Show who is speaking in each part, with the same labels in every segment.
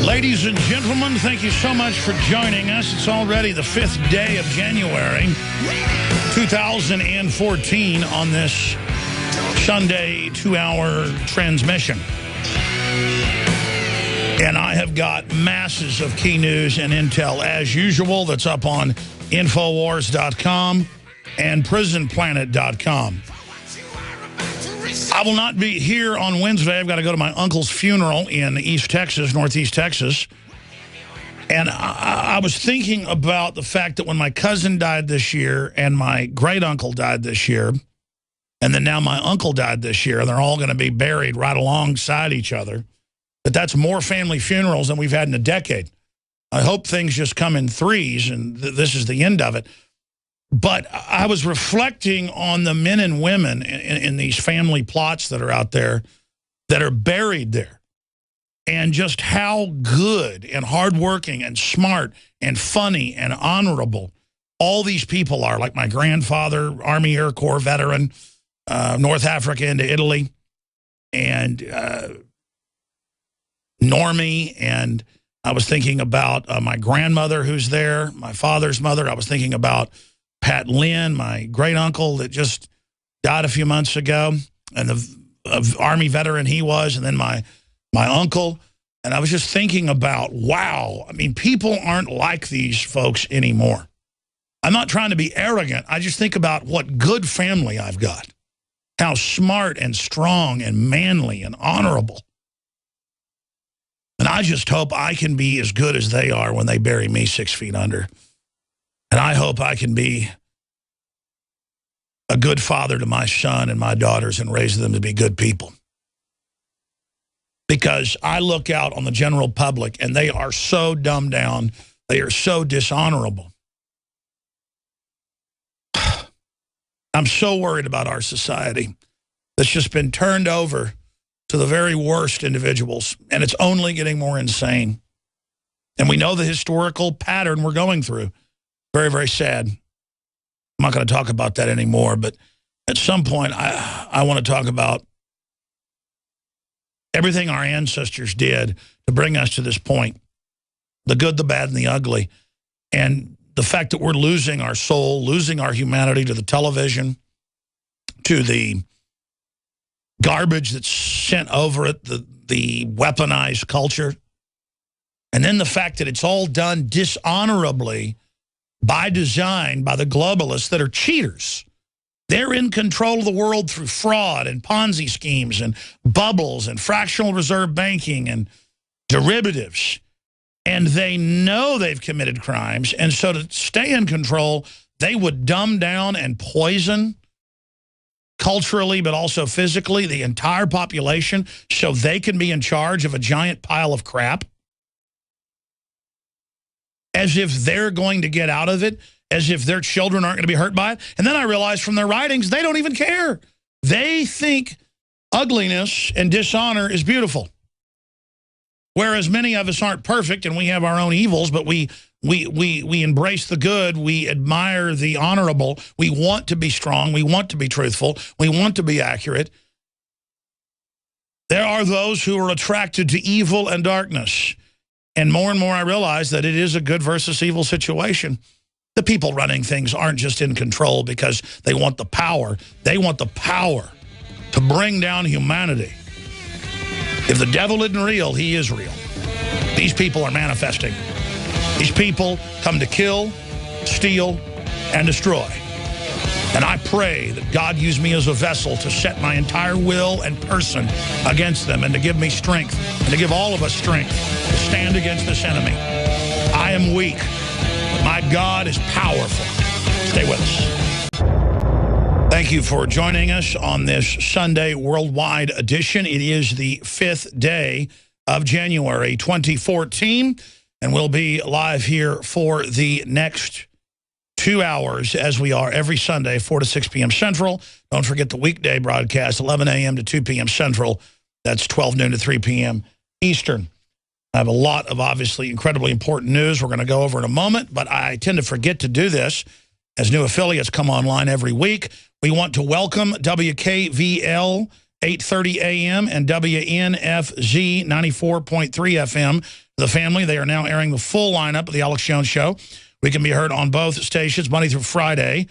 Speaker 1: Ladies and gentlemen, thank you so much for joining us. It's already the 5th day of January 2014 on this Sunday 2-hour transmission. And I have got masses of key news and intel as usual that's up on Infowars.com and Prisonplanet.com. I will not be here on Wednesday. I've got to go to my uncle's funeral in East Texas, Northeast Texas. And I was thinking about the fact that when my cousin died this year and my great-uncle died this year, and then now my uncle died this year, and they're all going to be buried right alongside each other, that's more family funerals than we've had in a decade. I hope things just come in threes, and this is the end of it. But I was reflecting on the men and women in these family plots that are out there that are buried there, and just how good and hardworking and smart and funny and honorable all these people are. Like my grandfather, Army Air Corps veteran, North Africa into Italy, and Normie. And I was thinking about my grandmother who's there, my father's mother. I was thinking about Pat Lynn, my great-uncle that just died a few months ago, and the Army veteran he was, and then my uncle. And I was just thinking about, wow, I mean, people aren't like these folks anymore. I'm not trying to be arrogant. I just think about what good family I've got, how smart and strong and manly and honorable. And I just hope I can be as good as they are when they bury me 6 feet under. And I hope I can be a good father to my son and my daughters and raise them to be good people. Because I look out on the general public and they are so dumbed down. They are so dishonorable. I'm so worried about our society that's just been turned over to the very worst individuals. And it's only getting more insane. And we know the historical pattern we're going through. Very, very sad. I'm not going to talk about that anymore, but at some point I want to talk about everything our ancestors did to bring us to this point, the good, the bad, and the ugly, and the fact that we're losing our soul, losing our humanity to the television, to the garbage that's sent over it, the weaponized culture, and then the fact that it's all done dishonorably by design by the globalists that are cheaters. They're in control of the world through fraud and Ponzi schemes and bubbles and fractional reserve banking and derivatives. And they know they've committed crimes. And so to stay in control, they would dumb down and poison culturally, but also physically, the entire population so they can be in charge of a giant pile of crap. As if they're going to get out of it, as if their children aren't going to be hurt by it. And then I realized from their writings, they don't even care. They think ugliness and dishonor is beautiful. Whereas many of us aren't perfect and we have our own evils, but we embrace the good, we admire the honorable, we want to be strong, we want to be truthful, we want to be accurate. There are those who are attracted to evil and darkness. And more I realize that it is a good versus evil situation. The people running things aren't just in control because they want the power. They want the power to bring down humanity. If the devil isn't real, he is real. These people are manifesting. These people come to kill, steal, and destroy. And I pray that God use me as a vessel to set my entire will and person against them and to give me strength and to give all of us strength to stand against this enemy. I am weak, but my God is powerful. Stay with us. Thank you for joining us on this Sunday worldwide edition. It is the 5th day of January 2014, and we'll be live here for the next 2 hours, as we are every Sunday, 4 to 6 p.m. Central. Don't forget the weekday broadcast, 11 a.m. to 2 p.m. Central. That's 12 noon to 3 p.m. Eastern. I have a lot of obviously incredibly important news we're going to go over in a moment, but I tend to forget to do this as new affiliates come online every week. We want to welcome WKVL 8:30 a.m. and WNFZ 94.3 FM. The Family, they are now airing the full lineup of the Alex Jones Show. We can be heard on both stations Monday through Friday,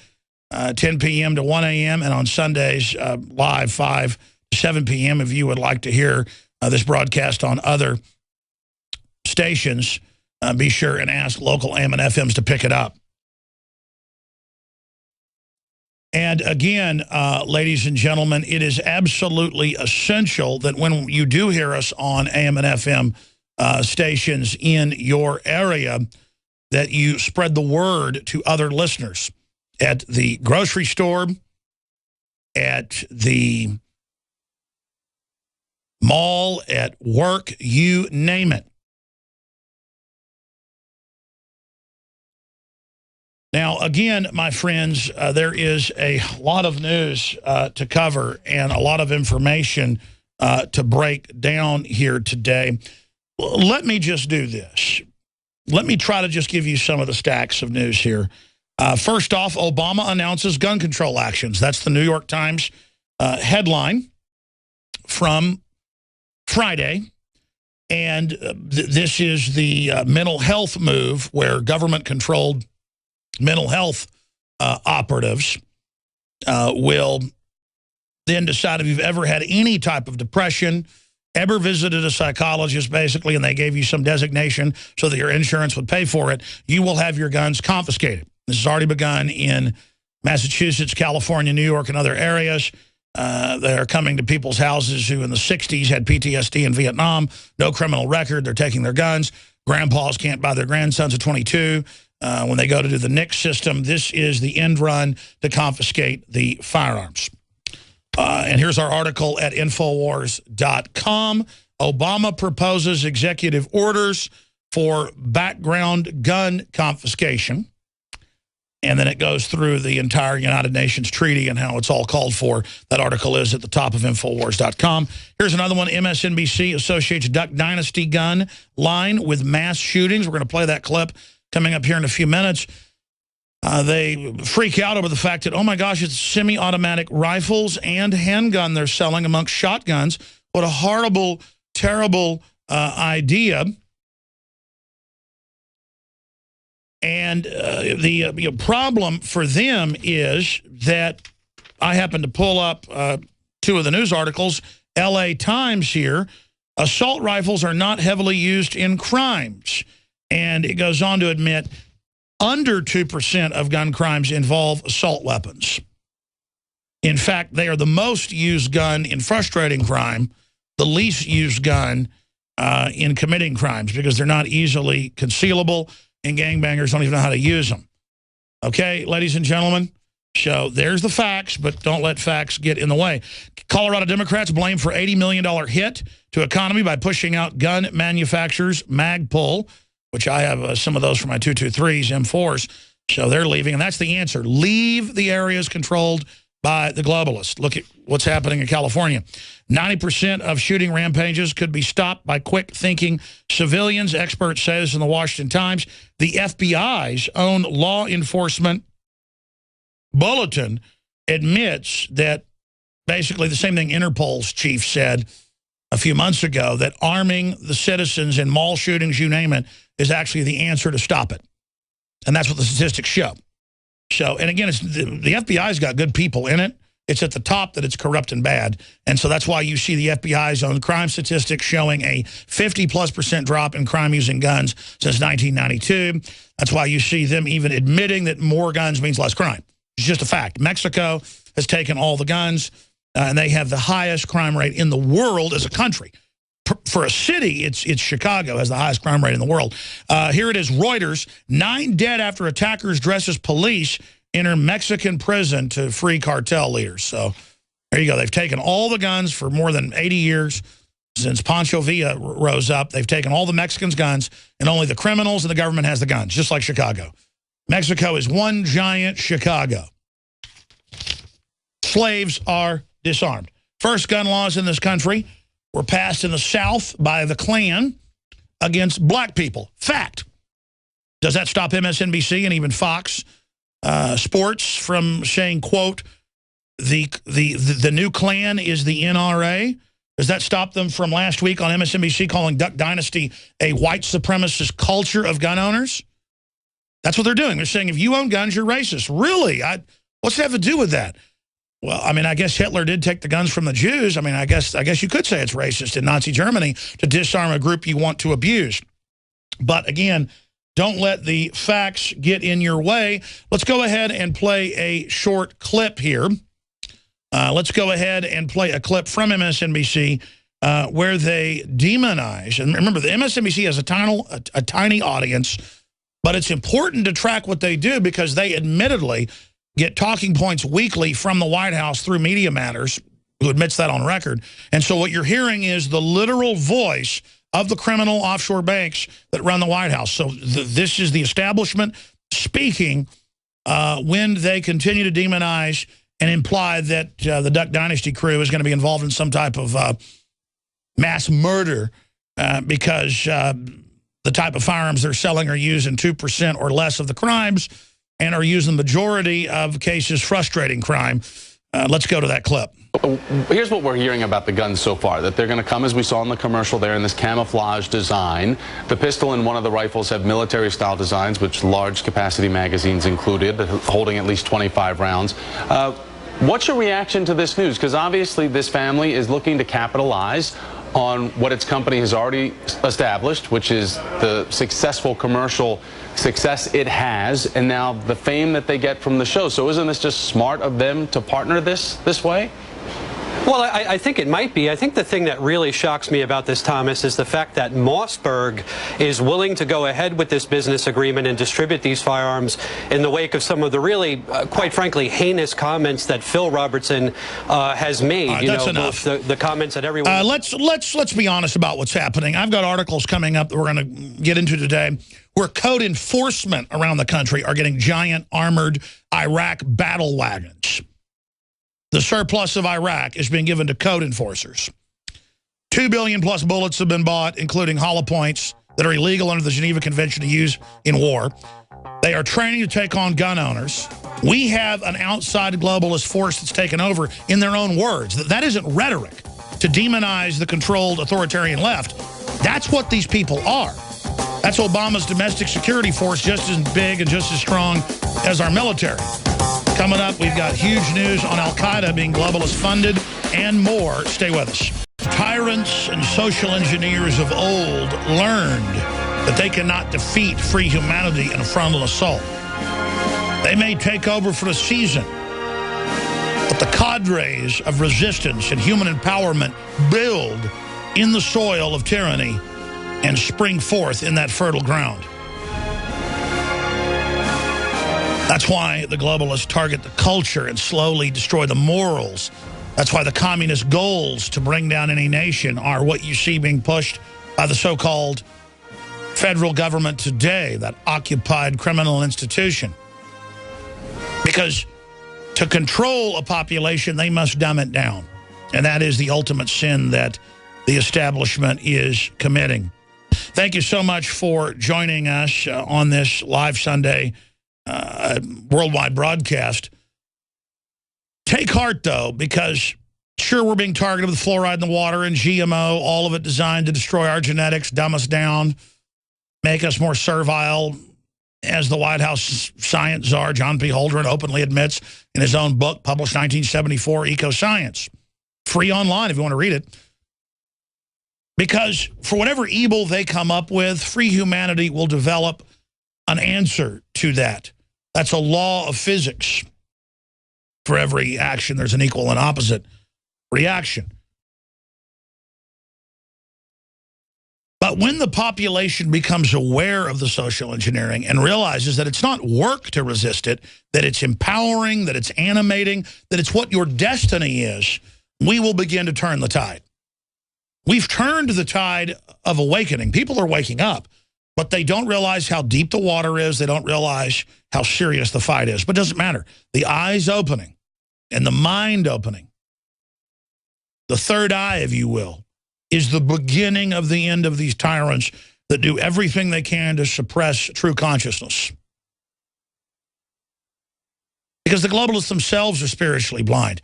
Speaker 1: 10 p.m. to 1 a.m. and on Sundays live 5 to 7 p.m. If you would like to hear this broadcast on other stations, be sure and ask local AM and FMs to pick it up. And again, ladies and gentlemen, it is absolutely essential that when you do hear us on AM and FM stations in your area, that you spread the word to other listeners at the grocery store, at the mall, at work, you name it. Now, again, my friends, there is a lot of news to cover and a lot of information to break down here today. Let me just do this. Let me try to just give you some of the stacks of news here. First off, Obama announces gun control actions. That's the New York Times headline from Friday. And this is the mental health move where government-controlled mental health operatives will then decide if you've ever had any type of depression, ever visited a psychologist, basically, and they gave you some designation so that your insurance would pay for it, you will have your guns confiscated. This has already begun in Massachusetts, California, New York, and other areas. They are coming to people's houses who in the 60s had PTSD in Vietnam, no criminal record. They're taking their guns. Grandpas can't buy their grandsons at 22. When they go to do the NICS system, this is the end run to confiscate the firearms. And here's our article at Infowars.com. Obama proposes executive orders for background gun confiscation. And then it goes through the entire United Nations treaty and how it's all called for. That article is at the top of Infowars.com. Here's another one. MSNBC associates Duck Dynasty gun line with mass shootings. We're going to play that clip coming up here in a few minutes. They freak out over the fact that, oh my gosh, it's semi-automatic rifles and handgun they're selling amongst shotguns. What a horrible, terrible idea. And the problem for them is that I happen to pull up two of the news articles. LA Times here, assault rifles are not heavily used in crimes. And it goes on to admit under 2% of gun crimes involve assault weapons. In fact, they are the most used gun in frustrating crime, the least used gun in committing crimes because they're not easily concealable and gangbangers don't even know how to use them. Okay, ladies and gentlemen? So there's the facts, but don't let facts get in the way. Colorado Democrats blamed for $80 million hit to economy by pushing out gun manufacturers Magpul, which I have some of those for my 223s, M4s. So they're leaving, and that's the answer. Leave the areas controlled by the globalists. Look at what's happening in California. 90% of shooting rampages could be stopped by quick-thinking civilians. Experts say this in the Washington Times. The FBI's own law enforcement bulletin admits that basically the same thing Interpol's chief said a few months ago, that arming the citizens in mall shootings, you name it, is actually the answer to stop it. And that's what the statistics show. So, and again, it's the FBI's got good people in it. It's at the top that it's corrupt and bad. And so that's why you see the FBI's own crime statistics showing a 50+% drop in crime using guns since 1992. That's why you see them even admitting that more guns means less crime. It's just a fact. Mexico has taken all the guns, and they have the highest crime rate in the world as a country. For a city, it's Chicago has the highest crime rate in the world. Here it is, Reuters, 9 dead after attackers dressed as police enter Mexican prison to free cartel leaders. So there you go. They've taken all the guns for more than 80 years since Pancho Villa rose up. They've taken all the Mexicans' guns, and only the criminals and the government has the guns, just like Chicago. Mexico is one giant Chicago. Slaves are disarmed. First gun laws in this country were passed in the South by the Klan against black people. Fact. Does that stop MSNBC and even Fox Sports from saying, quote, the new Klan is the NRA. Does that stop them from last week on MSNBC calling Duck Dynasty a white supremacist culture of gun owners? That's what they're doing. They're saying if you own guns, you're racist. Really? What's that have to do with that? Well, I mean, I guess Hitler did take the guns from the Jews. I mean, I guess you could say it's racist in Nazi Germany to disarm a group you want to abuse. But again, don't let the facts get in your way. Let's go ahead and play a short clip here. Let's go ahead and play a clip from MSNBC where they demonize. And remember, the MSNBC has a tiny audience, but it's important to track what they do because they admittedly get talking points weekly from the White House through Media Matters, who admits that on record. And so what you're hearing is the literal voice of the criminal offshore banks that run the White House. So this is the establishment speaking when they continue to demonize and imply that the Duck Dynasty crew is going to be involved in some type of mass murder because the type of firearms they're selling are used in 2% or less of the crimes and are used in the majority of cases frustrating crime. Let's go to that clip.
Speaker 2: Here's what we're hearing about the guns so far, that they're going to come, as we saw in the commercial there, in this camouflage design. The pistol and one of the rifles have military-style designs, which large capacity magazines included, holding at least 25 rounds. What's your reaction to this news? Because obviously this family is looking to capitalize on what its company has already established, which is the successful commercial success it has, and now the fame that they get from the show. So isn't this just smart of them to partner this way?
Speaker 3: Well, I think it might be. I think the thing that really shocks me about this, Thomas, is the fact that Mossberg is willing to go ahead with this business agreement and distribute these firearms in the wake of some of the really, quite frankly, heinous comments that Phil Robertson has made.
Speaker 1: Right, that's enough.
Speaker 3: The comments that everyone.
Speaker 1: Let's be honest about what's happening. I've got articles coming up that we're going to get into today where code enforcement around the country are getting giant armored Iraq battle wagons. The surplus of Iraq is being given to code enforcers. 2 billion plus bullets have been bought, including hollow points that are illegal under the Geneva Convention to use in war. They are training to take on gun owners. We have an outside globalist force that's taken over, in their own words. That isn't rhetoric to demonize the controlled authoritarian left. That's what these people are. That's Obama's domestic security force, just as big and just as strong as our military. Coming up, we've got huge news on Al-Qaeda being globalist funded and more. Stay with us. Tyrants and social engineers of old learned that they cannot defeat free humanity in a frontal assault. They may take over for a season, but the cadres of resistance and human empowerment build in the soil of tyranny and spring forth in that fertile ground. That's why the globalists target the culture and slowly destroy the morals. That's why the communist goals to bring down any nation are what you see being pushed by the so-called federal government today, that occupied criminal institution. Because to control a population, they must dumb it down. And that is the ultimate sin that the establishment is committing. Thank you so much for joining us on this live Sunday worldwide broadcast. Take heart, though, because sure, we're being targeted with fluoride in the water and GMO, all of it designed to destroy our genetics, dumb us down, make us more servile, as the White House science czar, John P. Holdren, openly admits in his own book, published 1974, Eco-Science. Free online if you want to read it. Because for whatever evil they come up with, free humanity will develop an answer to that. That's a law of physics. For every action, there's an equal and opposite reaction. But when the population becomes aware of the social engineering and realizes that it's not work to resist it, that it's empowering, that it's animating, that it's what your destiny is, we will begin to turn the tide. We've turned the tide of awakening. People are waking up, but they don't realize how deep the water is. They don't realize how serious the fight is. But it doesn't matter. The eye's opening and the mind opening, the third eye, if you will, is the beginning of the end of these tyrants that do everything they can to suppress true consciousness. because the globalists themselves are spiritually blind.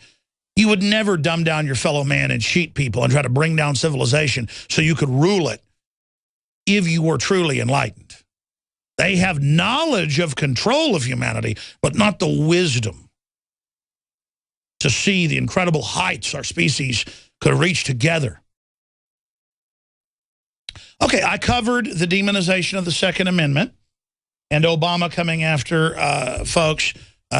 Speaker 1: You would never dumb down your fellow man and cheat people and try to bring down civilization so you could rule it if you were truly enlightened. They have knowledge of control of humanity, but not the wisdom to see the incredible heights our species could reach together. Okay, I covered the demonization of the Second Amendment and Obama coming after folks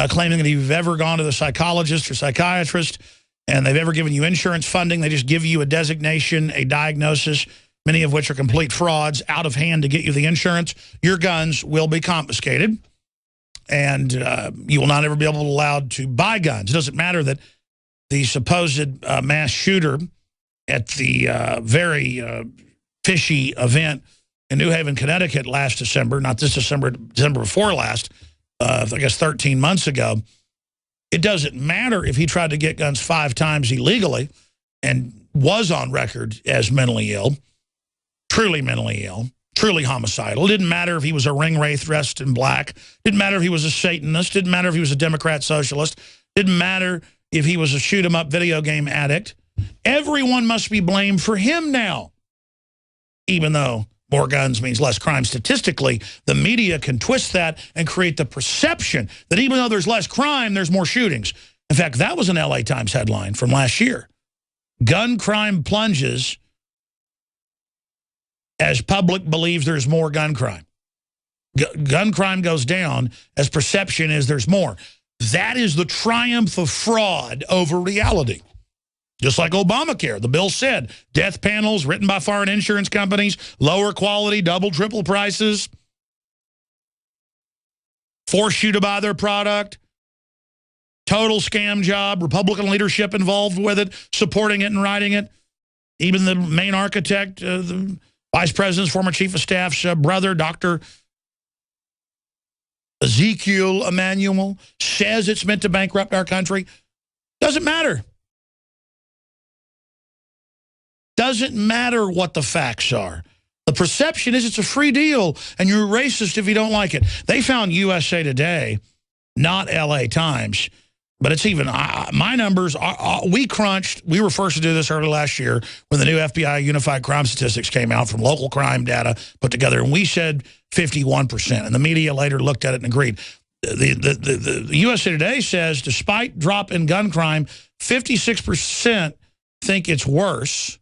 Speaker 1: claiming that if you've ever gone to the psychologist or psychiatrist and they've ever given you insurance funding, they just give you a designation, a diagnosis, many of which are complete frauds, out of hand to get you the insurance, your guns will be confiscated. And you will not ever be allowed to buy guns. It doesn't matter that the supposed mass shooter at the very fishy event in New Haven, Connecticut last December, not this December, December before last, I guess 13 months ago, it doesn't matter if he tried to get guns 5 times illegally and was on record as mentally ill, truly mentally ill, truly homicidal. It didn't matter if he was a ring wraith dressed in black. Didn't matter if he was a Satanist. Didn't matter if he was a Democrat socialist. Didn't matter if he was a shoot-'em-up video game addict. Everyone must be blamed for him now. Even though more guns means less crime statistically, the media can twist that and create the perception that even though there's less crime, there's more shootings. In fact, that was an LA Times headline from last year. Gun crime plunges as public believes there's more gun crime. Gun crime goes down as perception is there's more. That is the triumph of fraud over reality. Just like Obamacare, the bill said, death panels written by foreign insurance companies, lower quality, double, triple prices, force you to buy their product, total scam job, Republican leadership involved with it, supporting it and writing it. Even the main architect, the vice president's former chief of staff's brother, Dr. Ezekiel Emanuel, says it's meant to bankrupt our country. Doesn't matter. Doesn't matter what the facts are. The perception is it's a free deal, and you're racist if you don't like it. They found USA Today, not LA Times, but it's even, my numbers, we crunched, we were first to do this early last year when the new FBI Unified Crime Statistics came out from local crime data put together, and we said 51%, and the media later looked at it and agreed. The USA Today says, despite drop in gun crime, 56% think it's worse.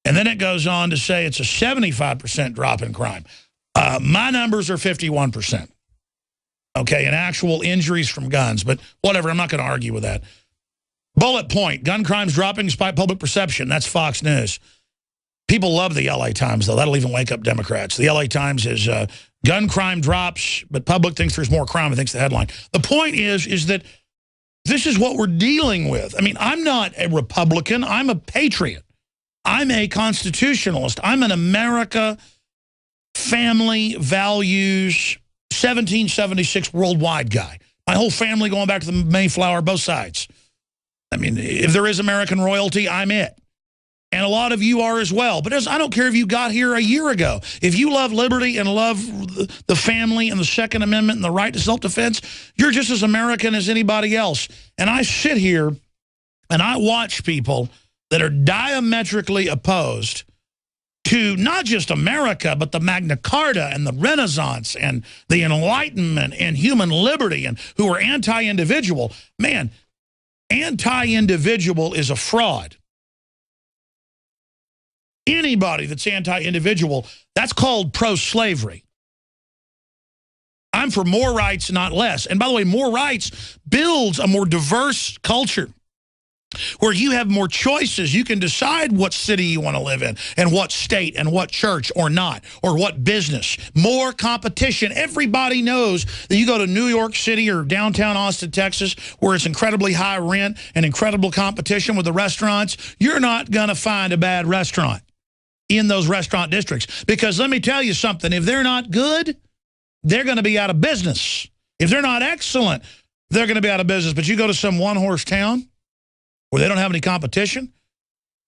Speaker 1: And then it goes on to say it's a 75% drop in crime. My numbers are 51%. Okay, and actual injuries from guns. But whatever, I'm not going to argue with that. Bullet point, gun crime's dropping despite public perception. That's Fox News. People love the LA Times, though. That'll even wake up Democrats. The LA Times is gun crime drops, but public thinks there's more crime. I think's the headline. The point is that this is what we're dealing with. I mean, I'm not a Republican. I'm a patriot. I'm a constitutionalist. I'm an America, family, values, 1776 worldwide guy. My whole family going back to the Mayflower, both sides. I mean, if there is American royalty, I'm it. And a lot of you are as well. But I don't care if you got here a year ago. If you love liberty and love the family and the Second Amendment and the right to self-defense, you're just as American as anybody else. And I sit here and I watch people that are diametrically opposed to not just America, but the Magna Carta and the Renaissance and the Enlightenment and human liberty, and who are anti-individual. Man, anti-individual is a fraud. Anybody that's anti-individual, that's called pro-slavery. I'm for more rights, not less. And by the way, more rights builds a more diverse culture where you have more choices. You can decide what city you want to live in and what state and what church or not, or what business. More competition. Everybody knows that you go to New York City or downtown Austin, Texas, where it's incredibly high rent and incredible competition with the restaurants. You're not going to find a bad restaurant in those restaurant districts. Because let me tell you something, if they're not good, they're going to be out of business. If they're not excellent, they're going to be out of business. But you go to some one-horse town where they don't have any competition,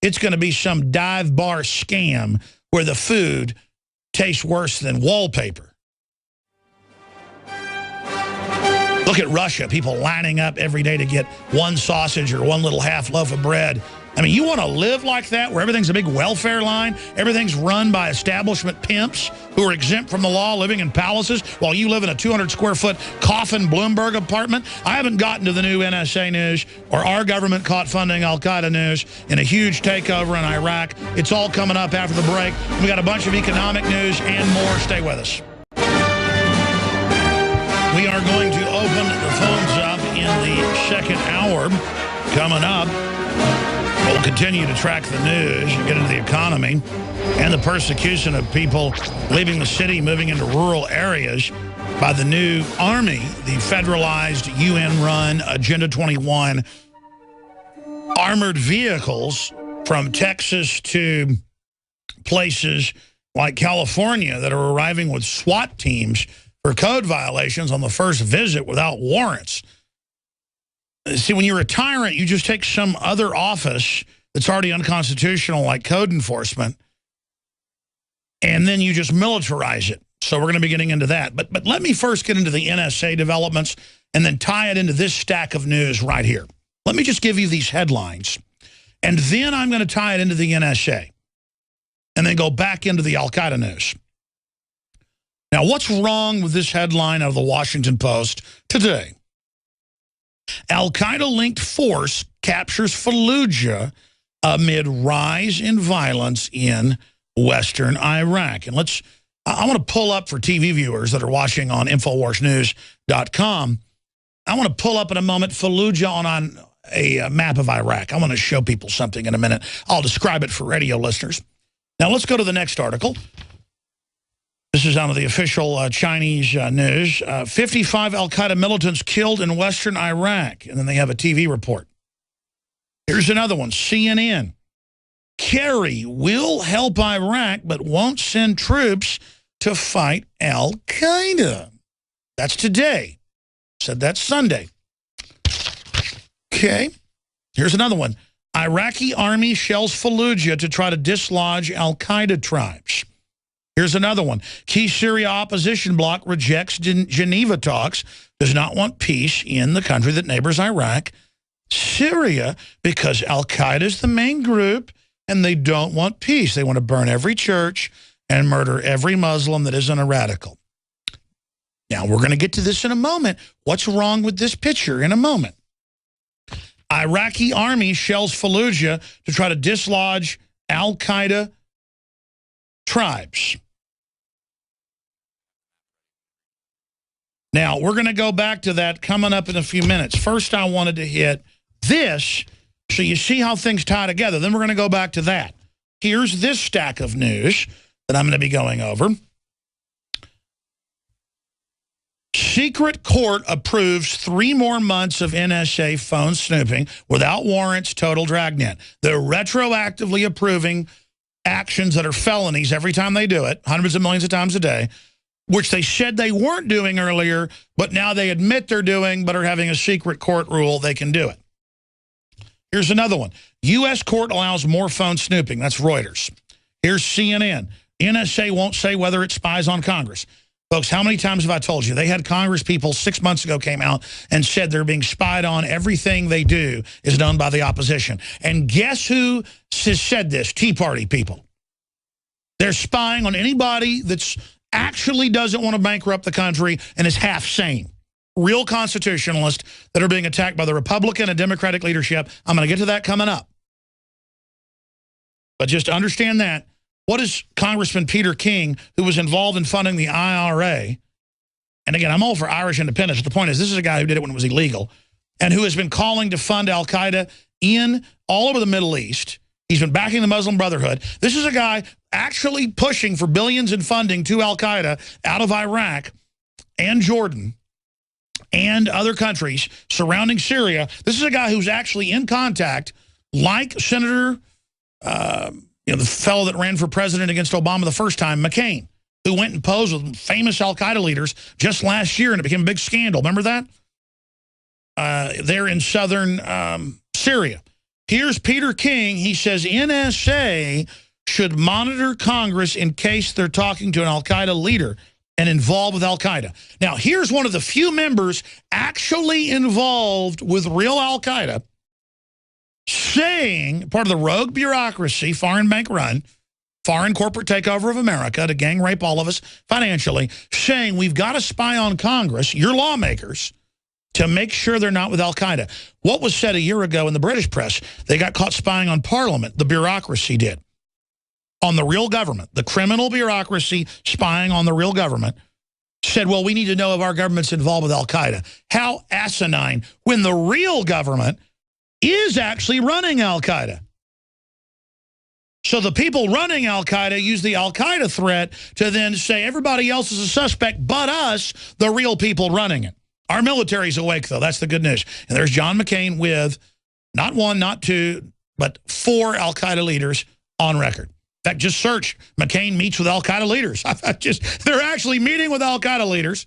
Speaker 1: it's going to be some dive bar scam where the food tastes worse than wallpaper. Look at Russia, people lining up every day to get one sausage or one little half loaf of bread. I mean, you want to live like that, where everything's a big welfare line, everything's run by establishment pimps who are exempt from the law, living in palaces, while you live in a 200-square-foot coffin Bloomberg apartment? I haven't gotten to the new NSA news or our government caught funding al-Qaeda news in a huge takeover in Iraq. It's all coming up after the break. We got a bunch of economic news and more. Stay with us. We are going to open the phones up in the second hour. Coming up, we'll continue to track the news and get into the economy and the persecution of people leaving the city, moving into rural areas by the new army, the federalized UN-run Agenda 21 armored vehicles from Texas to places like California that are arriving with SWAT teams for code violations on the first visit without warrants. See, when you're a tyrant, you just take some other office that's already unconstitutional, like code enforcement, and then you just militarize it. So we're going to be getting into that. But let me first get into the NSA developments and then tie it into this stack of news right here. Let me just give you these headlines, and then I'm going to tie it into the NSA, and then go back into the al-Qaeda news. Now, what's wrong with this headline out of the Washington Post today? Al-Qaeda-linked force captures Fallujah amid rise in violence in western Iraq. And I want to pull up for TV viewers that are watching on InfoWarsNews.com. I want to pull up in a moment Fallujah on a map of Iraq. I want to show people something in a minute. I'll describe it for radio listeners. Now, let's go to the next article. This is out of the official Chinese news. 55 al-Qaeda militants killed in western Iraq. And then they have a TV report. Here's another one, CNN. Kerry will help Iraq but won't send troops to fight al-Qaeda. That's today. Said that's Sunday. Okay. Here's another one. Iraqi army shells Fallujah to try to dislodge al-Qaeda tribes. Here's another one. Key Syria opposition bloc rejects Geneva talks, does not want peace in the country that neighbors Iraq, Syria, because al-Qaeda is the main group and they don't want peace. They want to burn every church and murder every Muslim that isn't a radical. Now, we're going to get to this in a moment. What's wrong with this picture in a moment? Iraqi army shells Fallujah to try to dislodge al-Qaeda tribes. Now, we're going to go back to that coming up in a few minutes. First, I wanted to hit this so you see how things tie together. Then we're going to go back to that. Here's this stack of news that I'm going to be going over. Secret court approves 3 more months of NSA phone snooping without warrants, total dragnet. They're retroactively approving actions that are felonies every time they do it, hundreds of millions of times a day, which they said they weren't doing earlier, but now they admit they're doing, but are having a secret court rule they can do it. Here's another one. U.S. court allows more phone snooping. That's Reuters. Here's CNN. NSA won't say whether it spies on Congress. Folks, how many times have I told you? They had Congress people 6 months ago came out and said they're being spied on. Everything they do is done by the opposition. And guess who has said this? Tea Party people. They're spying on anybody that's actually doesn't want to bankrupt the country and is half sane. Real constitutionalists that are being attacked by the Republican and Democratic leadership. I'm going to get to that coming up. But just understand that. What is Congressman Peter King, who was involved in funding the IRA, and again, I'm all for Irish independence, but the point is this is a guy who did it when it was illegal, and who has been calling to fund al-Qaeda in all over the Middle East. He's been backing the Muslim Brotherhood. This is a guy actually pushing for billions in funding to al-Qaeda out of Iraq and Jordan and other countries surrounding Syria. This is a guy who's actually in contact, like Senator the fellow that ran for president against Obama the first time, McCain, who went and posed with famous al-Qaeda leaders just last year, and it became a big scandal. Remember that? There in southern Syria. Here's Peter King. He says NSA should monitor Congress in case they're talking to an al-Qaeda leader. and involved with al-Qaeda. Now, here's one of the few members actually involved with real al-Qaeda saying, part of the rogue bureaucracy, foreign bank run, foreign corporate takeover of America to gang rape all of us financially, saying we've got to spy on Congress, your lawmakers, to make sure they're not with al-Qaeda. What was said a year ago in the British press, they got caught spying on Parliament, the bureaucracy did, on the real government. The criminal bureaucracy spying on the real government said, well, we need to know if our government's involved with al-Qaeda. How asinine, when the real government is actually running al-Qaeda. So the people running al-Qaeda use the al-Qaeda threat to then say everybody else is a suspect but us, the real people running it. Our military's awake, though. That's the good news. And there's John McCain with not one, not two, but 4 al-Qaeda leaders on record. In fact, just search McCain meets with al-Qaeda leaders. They're actually meeting with al-Qaeda leaders.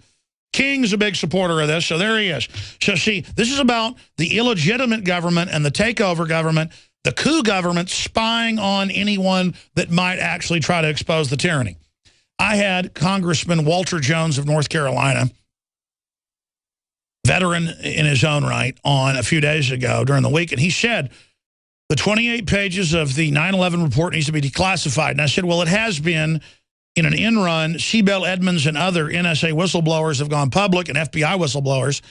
Speaker 1: King's a big supporter of this, so there he is. So see, this is about the illegitimate government and the takeover government, the coup government spying on anyone that might actually try to expose the tyranny. I had Congressman Walter Jones of North Carolina, veteran in his own right, on a few days ago during the week, and he said the 28 pages of the 9/11 report needs to be declassified. And I said, well, it has been in an end run. Seabell Edmonds and other NSA whistleblowers have gone public, and FBI whistleblowers,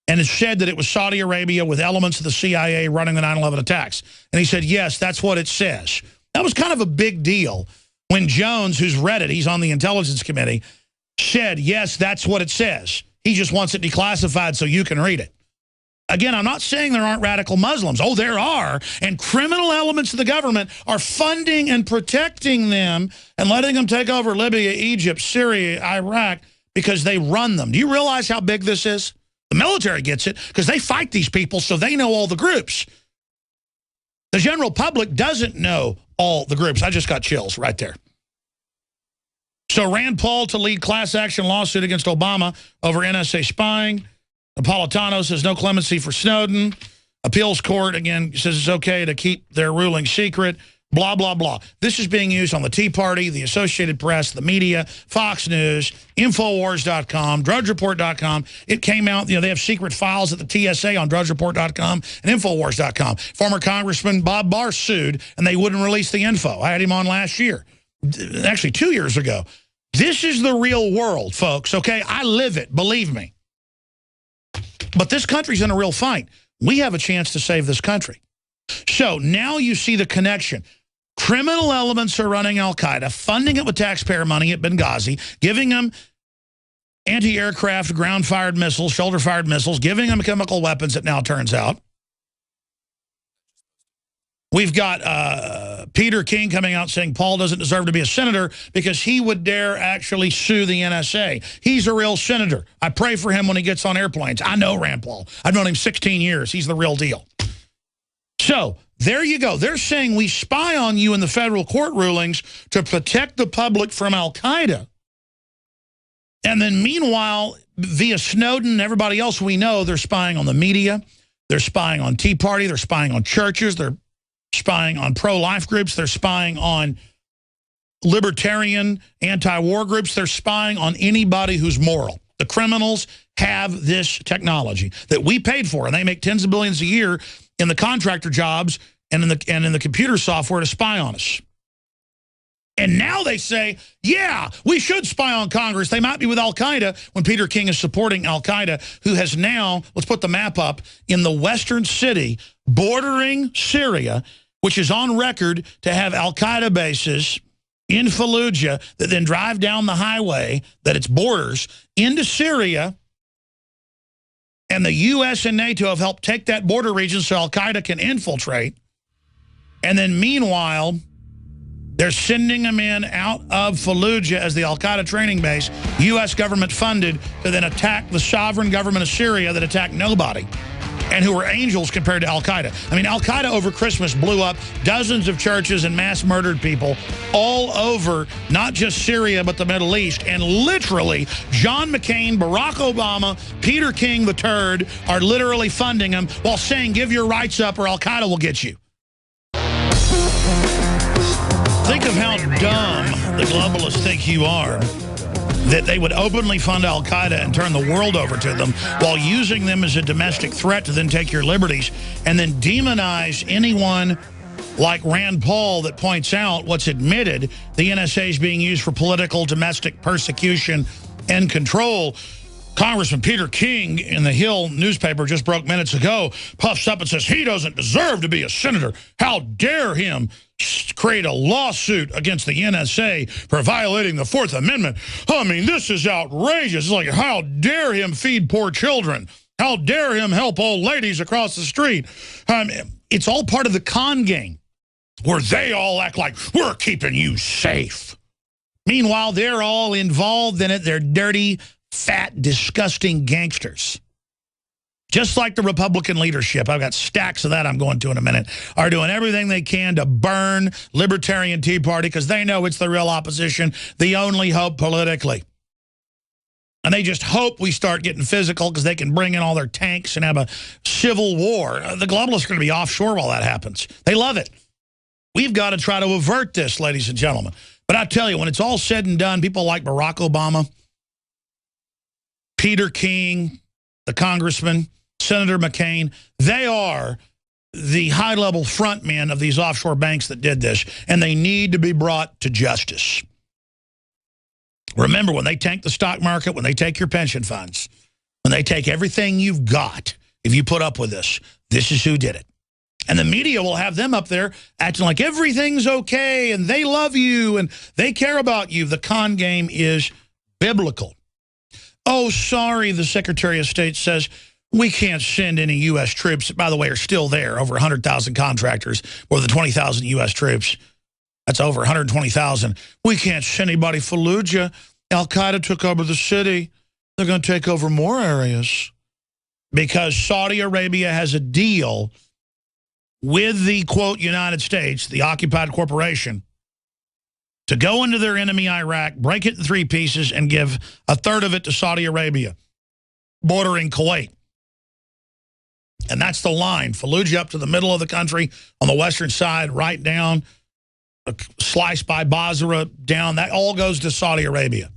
Speaker 1: and it said that it was Saudi Arabia with elements of the CIA running the 9/11 attacks. And he said, yes, that's what it says. That was kind of a big deal when Jones, who's read it, he's on the Intelligence Committee, said, yes, that's what it says. He just wants it declassified so you can read it. Again, I'm not saying there aren't radical Muslims. Oh, there are. And criminal elements of the government are funding and protecting them and letting them take over Libya, Egypt, Syria, Iraq, because they run them. Do you realize how big this is? The military gets it because they fight these people, so they know all the groups. The general public doesn't know all the groups. I just got chills right there. So Rand Paul to lead class action lawsuit against Obama over NSA spying. Napolitano says no clemency for Snowden. Appeals court, again, says it's okay to keep their ruling secret. Blah, blah, blah. This is being used on the Tea Party, the Associated Press, the media, Fox News, Infowars.com, DrudgeReport.com. It came out, you know, they have secret files at the TSA on DrudgeReport.com and Infowars.com. Former Congressman Bob Barr sued, and they wouldn't release the info. I had him on last year, actually 2 years ago. This is the real world, folks, okay? I live it, believe me. But this country's in a real fight. We have a chance to save this country. So now you see the connection. Criminal elements are running al-Qaeda, funding it with taxpayer money at Benghazi, giving them anti-aircraft, ground-fired missiles, shoulder-fired missiles, giving them chemical weapons, it now turns out. We've got Peter King coming out saying Paul doesn't deserve to be a senator because he would dare actually sue the NSA. He's a real senator. I pray for him when he gets on airplanes. I know Rand Paul. I've known him 16 years. He's the real deal. So there you go. They're saying we spy on you in the federal court rulings to protect the public from al-Qaeda. And then meanwhile, via Snowden and everybody else we know, they're spying on the media. They're spying on Tea Party. They're spying on churches. They're spying on pro-life groups. They're spying on libertarian anti-war groups. They're spying on anybody who's moral. The criminals have this technology that we paid for, and they make tens of billions a year in the contractor jobs and in the computer software to spy on us. And now they say, yeah, we should spy on Congress. They might be with al-Qaeda when Peter King is supporting al-Qaeda, who has now, let's put the map up, in the western city bordering Syria, which is on record to have al-Qaeda bases in Fallujah that then drive down the highway that its borders into Syria. And the U.S. and NATO have helped take that border region so al-Qaeda can infiltrate. And then meanwhile, they're sending them in out of Fallujah as the al-Qaeda training base, U.S. government funded, to then attack the sovereign government of Syria that attacked nobody and who were angels compared to al-Qaeda. I mean, al-Qaeda over Christmas blew up dozens of churches and mass murdered people all over, not just Syria, but the Middle East. And literally, John McCain, Barack Obama, Peter King the Turd are literally funding them while saying, give your rights up or al-Qaeda will get you. Think of how dumb the globalists think you are. that they would openly fund al-Qaeda and turn the world over to them while using them as a domestic threat to then take your liberties and then demonize anyone like Rand Paul that points out what's admitted the NSA is being used for political domestic persecution and control. Congressman Peter King in the Hill newspaper just broke minutes ago, puffs up and says he doesn't deserve to be a senator. How dare him create a lawsuit against the NSA for violating the Fourth Amendment? I mean, this is outrageous. It's like, how dare him feed poor children? How dare him help old ladies across the street? It's all part of the con game where they all act like we're keeping you safe. Meanwhile, they're all involved in it. They're dirty, fat, disgusting gangsters. Just like the Republican leadership, I've got stacks of that I'm going to in a minute, are doing everything they can to burn Libertarian Tea Party because they know it's the real opposition, the only hope politically. And they just hope we start getting physical because they can bring in all their tanks and have a civil war. The globalists are going to be offshore while that happens. They love it. We've got to try to avert this, ladies and gentlemen. But I tell you, when it's all said and done, people like Barack Obama, Peter King, the congressman, Senator McCain, they are the high-level front men of these offshore banks that did this, and they need to be brought to justice. Remember, when they tank the stock market, when they take your pension funds, when they take everything you've got, if you put up with this, this is who did it. And the media will have them up there acting like everything's okay, and they love you, and they care about you. The con game is biblical. Oh, sorry, the Secretary of State says, we can't send any U.S. troops, by the way, are still there, over 100,000 contractors, more than 20,000 U.S. troops. That's over 120,000. We can't send anybody Fallujah. Al-Qaeda took over the city. They're going to take over more areas. Because Saudi Arabia has a deal with the, quote, United States, the occupied corporation, to go into their enemy Iraq, break it in 3 pieces, and give a third of it to Saudi Arabia, bordering Kuwait. And that's the line. Fallujah up to the middle of the country, on the western side, right down, sliced by Basra, down. That all goes to Saudi Arabia.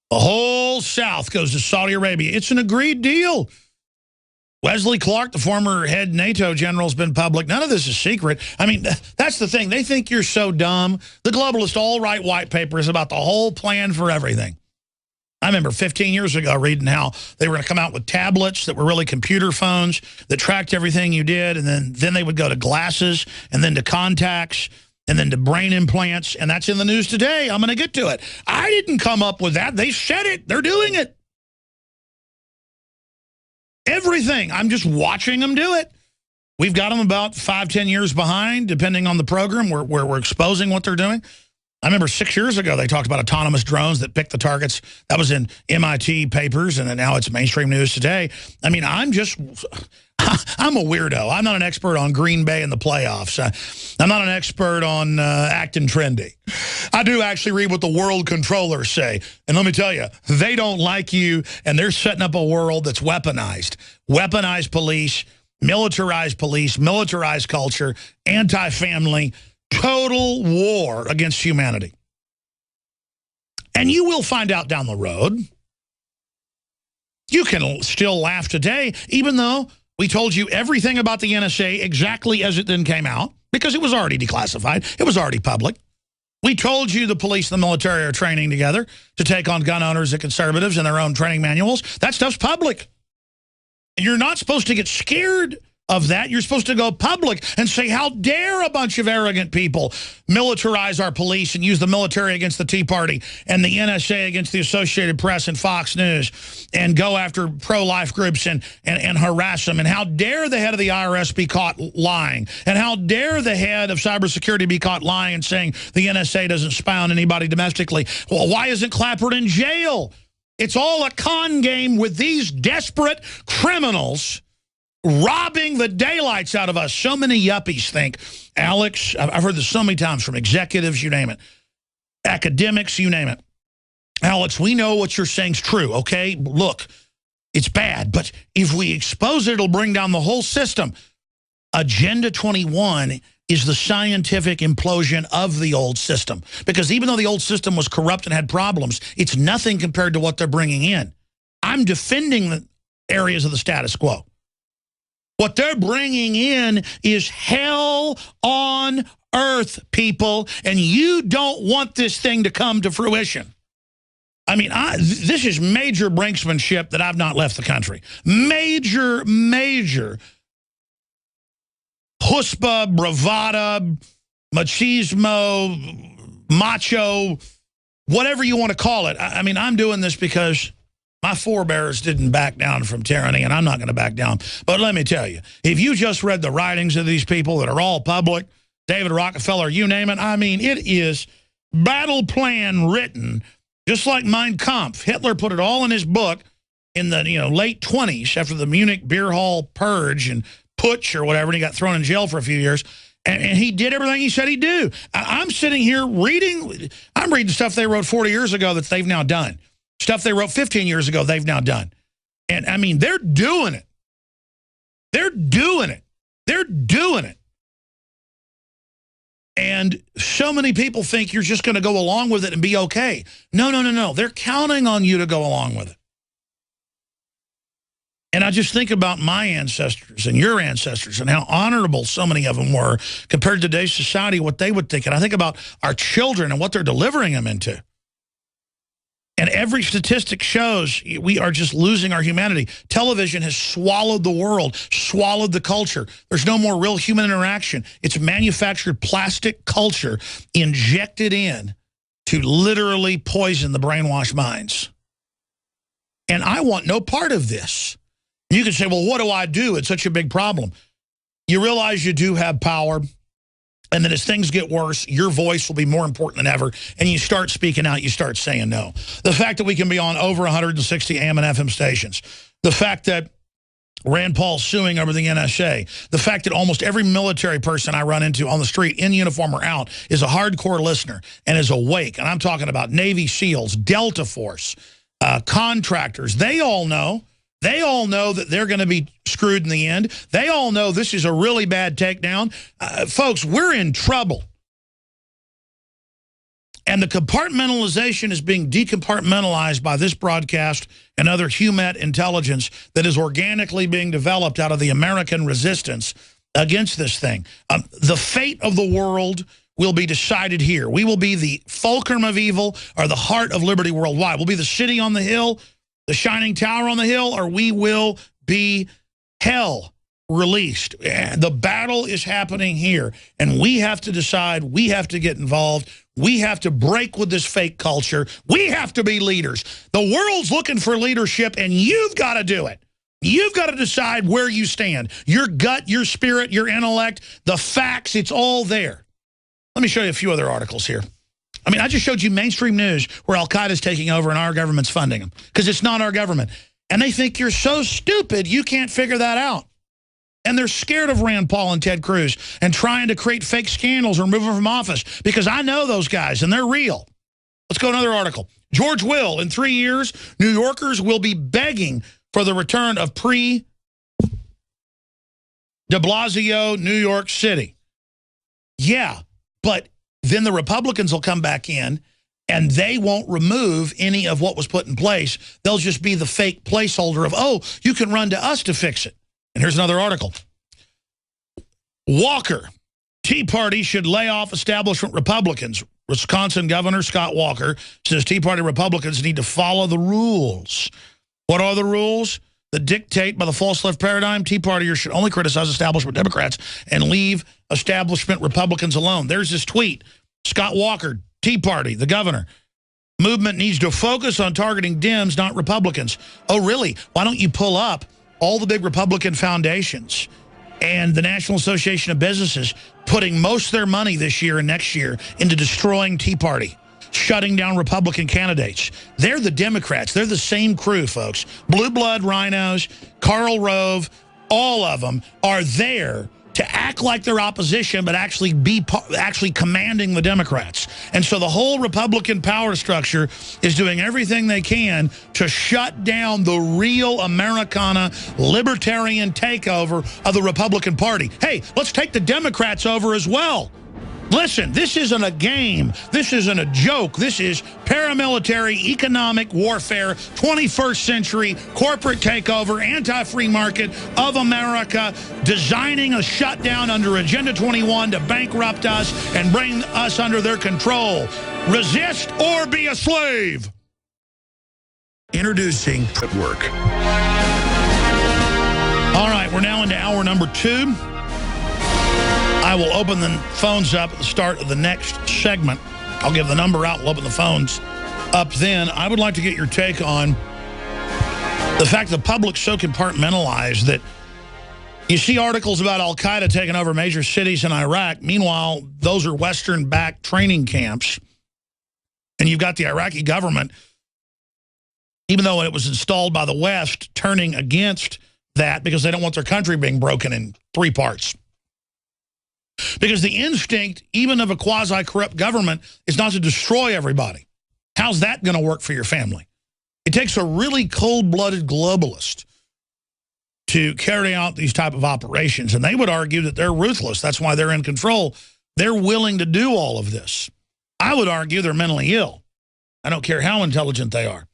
Speaker 1: The whole south goes to Saudi Arabia. It's an agreed deal. Wesley Clark, the former head NATO general, has been public. None of this is secret. I mean, that's the thing. They think you're so dumb. The globalist all-right white paper is about the whole plan for everything. I remember 15 years ago reading how they were going to come out with tablets that were really computer phones that tracked everything you did, and then they would go to glasses, and then to contacts, and then to brain implants, and that's in the news today. I'm going to get to it. I didn't come up with that. They said it. They're doing it. Everything. I'm just watching them do it. We've got them about 5-10 years behind, depending on the program where we're exposing what they're doing. I remember 6 years ago, they talked about autonomous drones that pick the targets. That was in MIT papers, and now it's mainstream news today. I mean, I'm a weirdo. I'm not an expert on Green Bay and the playoffs. I'm not an expert on acting trendy. I do actually read what the world controllers say. And let me tell you, they don't like you, and they're setting up a world that's weaponized. Weaponized police, militarized culture, anti-family, total war against humanity. And you will find out down the road. You can still laugh today, even though we told you everything about the NSA exactly as it then came out, because it was already declassified. It was already public. We told you the police and the military are training together to take on gun owners and conservatives in their own training manuals. That stuff's public. And you're not supposed to get scared of that. You're supposed to go public and say, how dare a bunch of arrogant people militarize our police and use the military against the Tea Party and the NSA against the Associated Press and Fox News and go after pro-life groups and harass them. And how dare the head of the IRS be caught lying? And how dare the head of cybersecurity be caught lying and saying the NSA doesn't spy on anybody domestically? Well, why isn't Clapper in jail? It's all a con game with these desperate criminals robbing the daylights out of us. So many yuppies think, Alex, I've heard this so many times from executives, you name it, academics, you name it. Alex, we know what you're saying is true, okay? Look, it's bad, but if we expose it, it'll bring down the whole system. Agenda 21 is the scientific implosion of the old system. Because even though the old system was corrupt and had problems, it's nothing compared to what they're bringing in. I'm defending the areas of the status quo. What they're bringing in is hell on earth, people, and you don't want this thing to come to fruition. I mean, this is major brinksmanship that I've not left the country. Major, major chutzpah, bravada, machismo, macho, whatever you want to call it. I mean, I'm doing this because my forebears didn't back down from tyranny, and I'm not going to back down. But let me tell you, if you just read the writings of these people that are all public, David Rockefeller, you name it, I mean, it is battle plan written, just like Mein Kampf. Hitler put it all in his book in the late 20s after the Munich beer hall purge and putsch or whatever, and he got thrown in jail for a few years. And he did everything he said he'd do. I'm sitting here reading, I'm reading stuff they wrote 40 years ago that they've now done. Stuff they wrote 15 years ago, they've now done. And, I mean, they're doing it. They're doing it. They're doing it. And so many people think you're just going to go along with it and be okay. No, no, no, no. They're counting on you to go along with it. And I just think about my ancestors and your ancestors and how honorable so many of them were compared to today's society, what they would think. And I think about our children and what they're delivering them into. And every statistic shows we are just losing our humanity. Television has swallowed the world, swallowed the culture. There's no more real human interaction. It's manufactured plastic culture injected in to literally poison the brainwashed minds. And I want no part of this. You can say, well, what do I do? It's such a big problem. You realize you do have power. And then as things get worse, your voice will be more important than ever. And you start speaking out, you start saying no. The fact that we can be on over 160 AM and FM stations. The fact that Rand Paul's suing over the NSA. The fact that almost every military person I run into on the street, in uniform or out, is a hardcore listener and is awake. And I'm talking about Navy SEALs, Delta Force, contractors. They all know. They all know that they're going to be screwed in the end. They all know this is a really bad takedown. Folks, we're in trouble. And the compartmentalization is being decompartmentalized by this broadcast and other HUMET intelligence that is organically being developed out of the American resistance against this thing. The fate of the world will be decided here. We will be the fulcrum of evil or the heart of liberty worldwide. We'll be the city on the hill, the shining tower on the hill, or we will be hell released. The battle is happening here, and we have to decide. We have to get involved. We have to break with this fake culture. We have to be leaders. The world's looking for leadership, and you've got to do it. You've got to decide where you stand. Your gut, your spirit, your intellect, the facts, it's all there. Let me show you a few other articles here. I mean, I just showed you mainstream news where Al-Qaeda's taking over and our government's funding them because it's not our government. And they think you're so stupid you can't figure that out. And they're scared of Rand Paul and Ted Cruz and trying to create fake scandals or remove them from office because I know those guys and they're real. Let's go to another article. George Will, in 3 years, New Yorkers will be begging for the return of pre-de Blasio New York City. Yeah, but then the Republicans will come back in and they won't remove any of what was put in place. They'll just be the fake placeholder of, oh, you can run to us to fix it. And here's another article. Walker, Tea Party should lay off establishment Republicans. Wisconsin Governor Scott Walker says Tea Party Republicans need to follow the rules. What are the rules? That dictate by the false left paradigm, Tea Partiers should only criticize establishment Democrats and leave establishment Republicans alone. There's this tweet. Scott Walker, Tea Party, the governor. Movement needs to focus on targeting Dems, not Republicans. Oh, really? Why don't you pull up all the big Republican foundations and the National Association of Businesses putting most of their money this year and next year into destroying Tea Party, shutting down Republican candidates. They're the Democrats. They're the same crew, folks. Blue blood rhinos, Karl Rove, all of them are there to act like they're opposition, but actually be commanding the Democrats. And so the whole Republican power structure is doing everything they can to shut down the real Americana libertarian takeover of the Republican Party. Hey, let's take the Democrats over as well. Listen, this isn't a game. This isn't a joke. This is paramilitary economic warfare, 21st century corporate takeover, anti-free market of America, designing a shutdown under Agenda 21 to bankrupt us and bring us under their control. Resist or be a slave. Introducing at work. All right, we're now into hour number 2. I will open the phones up at the start of the next segment. I'll give the number out. We'll open the phones up then. I would like to get your take on the fact the public's so compartmentalized that you see articles about al-Qaeda taking over major cities in Iraq. Meanwhile, those are Western-backed training camps. And you've got the Iraqi government, even though it was installed by the West, turning against that because they don't want their country being broken in 3 parts. Because the instinct, even of a quasi-corrupt government, is not to destroy everybody. How's that going to work for your family? It takes a really cold-blooded globalist to carry out these type of operations. And they would argue that they're ruthless. That's why they're in control. They're willing to do all of this. I would argue they're mentally ill. I don't care how intelligent they are.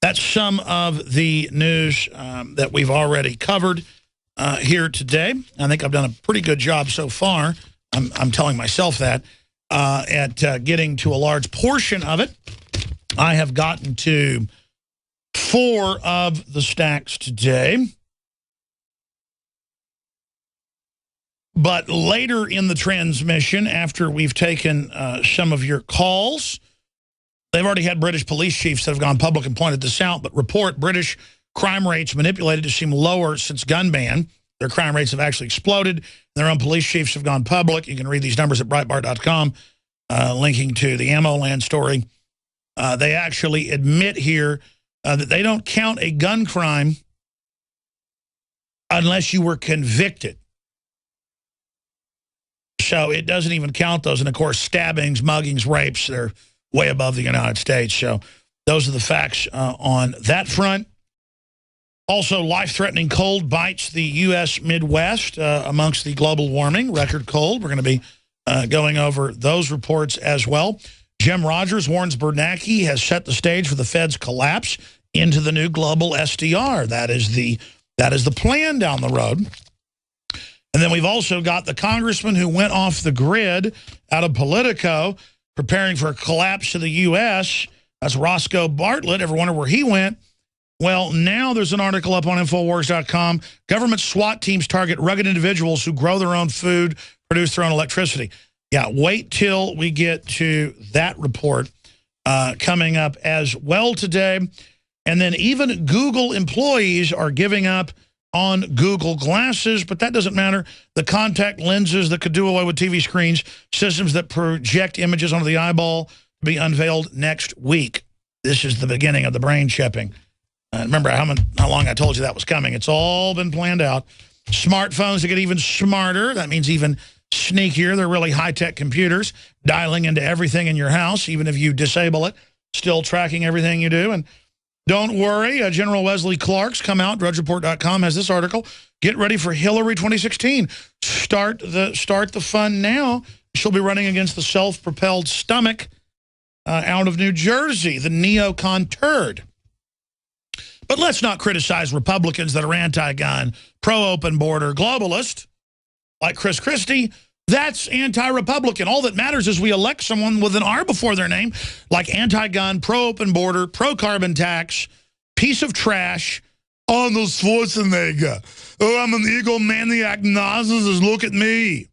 Speaker 1: That's some of the news that we've already covered here today. I think I've done a pretty good job so far. I'm telling myself that at getting to a large portion of it. I have gotten to 4 of the stacks today. But later in the transmission, after we've taken some of your calls, they've already had British police chiefs that have gone public and pointed this out, but report British crime rates manipulated to seem lower since gun ban. Their crime rates have actually exploded. Their own police chiefs have gone public. You can read these numbers at Breitbart.com, linking to the Ammo Land story. They actually admit here that they don't count a gun crime unless you were convicted. So it doesn't even count those. And, of course, stabbings, muggings, rapes, they're way above the United States. So those are the facts on that front. Also, life-threatening cold bites the U.S. Midwest amongst the global warming, record cold. We're going to be going over those reports as well. Jim Rogers warns Bernanke has set the stage for the Fed's collapse into the new global SDR. That is the plan down the road. And then we've also got the congressman who went off the grid out of Politico, preparing for a collapse of the U.S. That's Roscoe Bartlett. Ever wonder where he went? Well, now there's an article up on Infowars.com. Government SWAT teams target rugged individuals who grow their own food, produce their own electricity. Yeah, wait till we get to that report coming up as well today. And then even Google employees are giving up on Google glasses, but that doesn't matter. The contact lenses that could do away with TV screens, systems that project images onto the eyeball, to be unveiled next week. This is the beginning of the brain chipping. Remember how long I told you that was coming. It's all been planned out. Smartphones that get even smarter. That means even sneakier. They're really high-tech computers, dialing into everything in your house, even if you disable it, still tracking everything you do. And don't worry, General Wesley Clark's come out. DrudgeReport.com has this article. Get ready for Hillary 2016. Start the fun now. She'll be running against the self-propelled stomach out of New Jersey, the neocon turd. But let's not criticize Republicans that are anti-gun, pro-open border, globalist, like Chris Christie. That's anti-Republican. All that matters is we elect someone with an R before their name, like anti-gun, pro-open border, pro-carbon tax, piece of trash, Arnold Schwarzenegger. Oh, I'm an egomaniac narcissist. Look at me.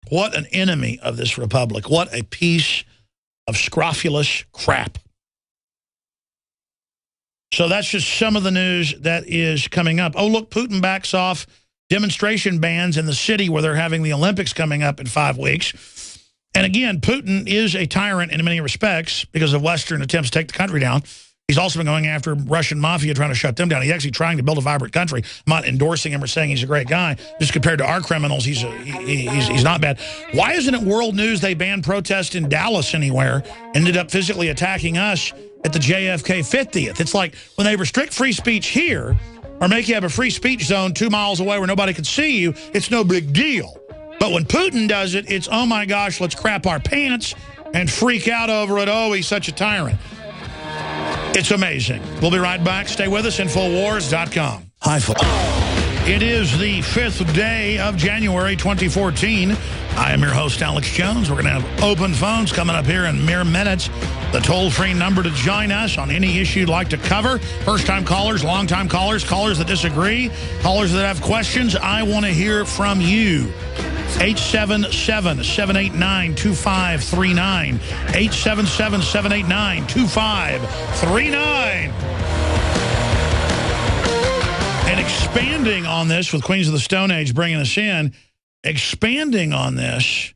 Speaker 1: What an enemy of this republic. What a piece of scrofulous crap. So that's just some of the news that is coming up. Oh, look, Putin backs off demonstration bans in the city where they're having the Olympics coming up in 5 weeks. And again, Putin is a tyrant in many respects because of Western attempts to take the country down. He's also been going after Russian mafia, trying to shut them down. He's actually trying to build a vibrant country. I'm not endorsing him or saying he's a great guy. Just compared to our criminals, he's not bad. Why isn't it world news they banned protests in Dallas anywhere, ended up physically attacking us at the JFK 50th? It's like when they restrict free speech here or make you have a free speech zone 2 miles away where nobody can see you, it's no big deal. But when Putin does it, it's, oh my gosh, let's crap our pants and freak out over it. Oh, he's such a tyrant. It's amazing. We'll be right back. Stay with us. Infowars.com. Hi, folks. It is the 5th day of January 2014. I am your host, Alex Jones. We're going to have open phones coming up here in mere minutes. The toll-free number to join us on any issue you'd like to cover. First-time callers, long-time callers, callers that disagree, callers that have questions. I want to hear from you. 877-789-2539. 877-789-2539. And expanding on this, with Queens of the Stone Age bringing us in, expanding on this,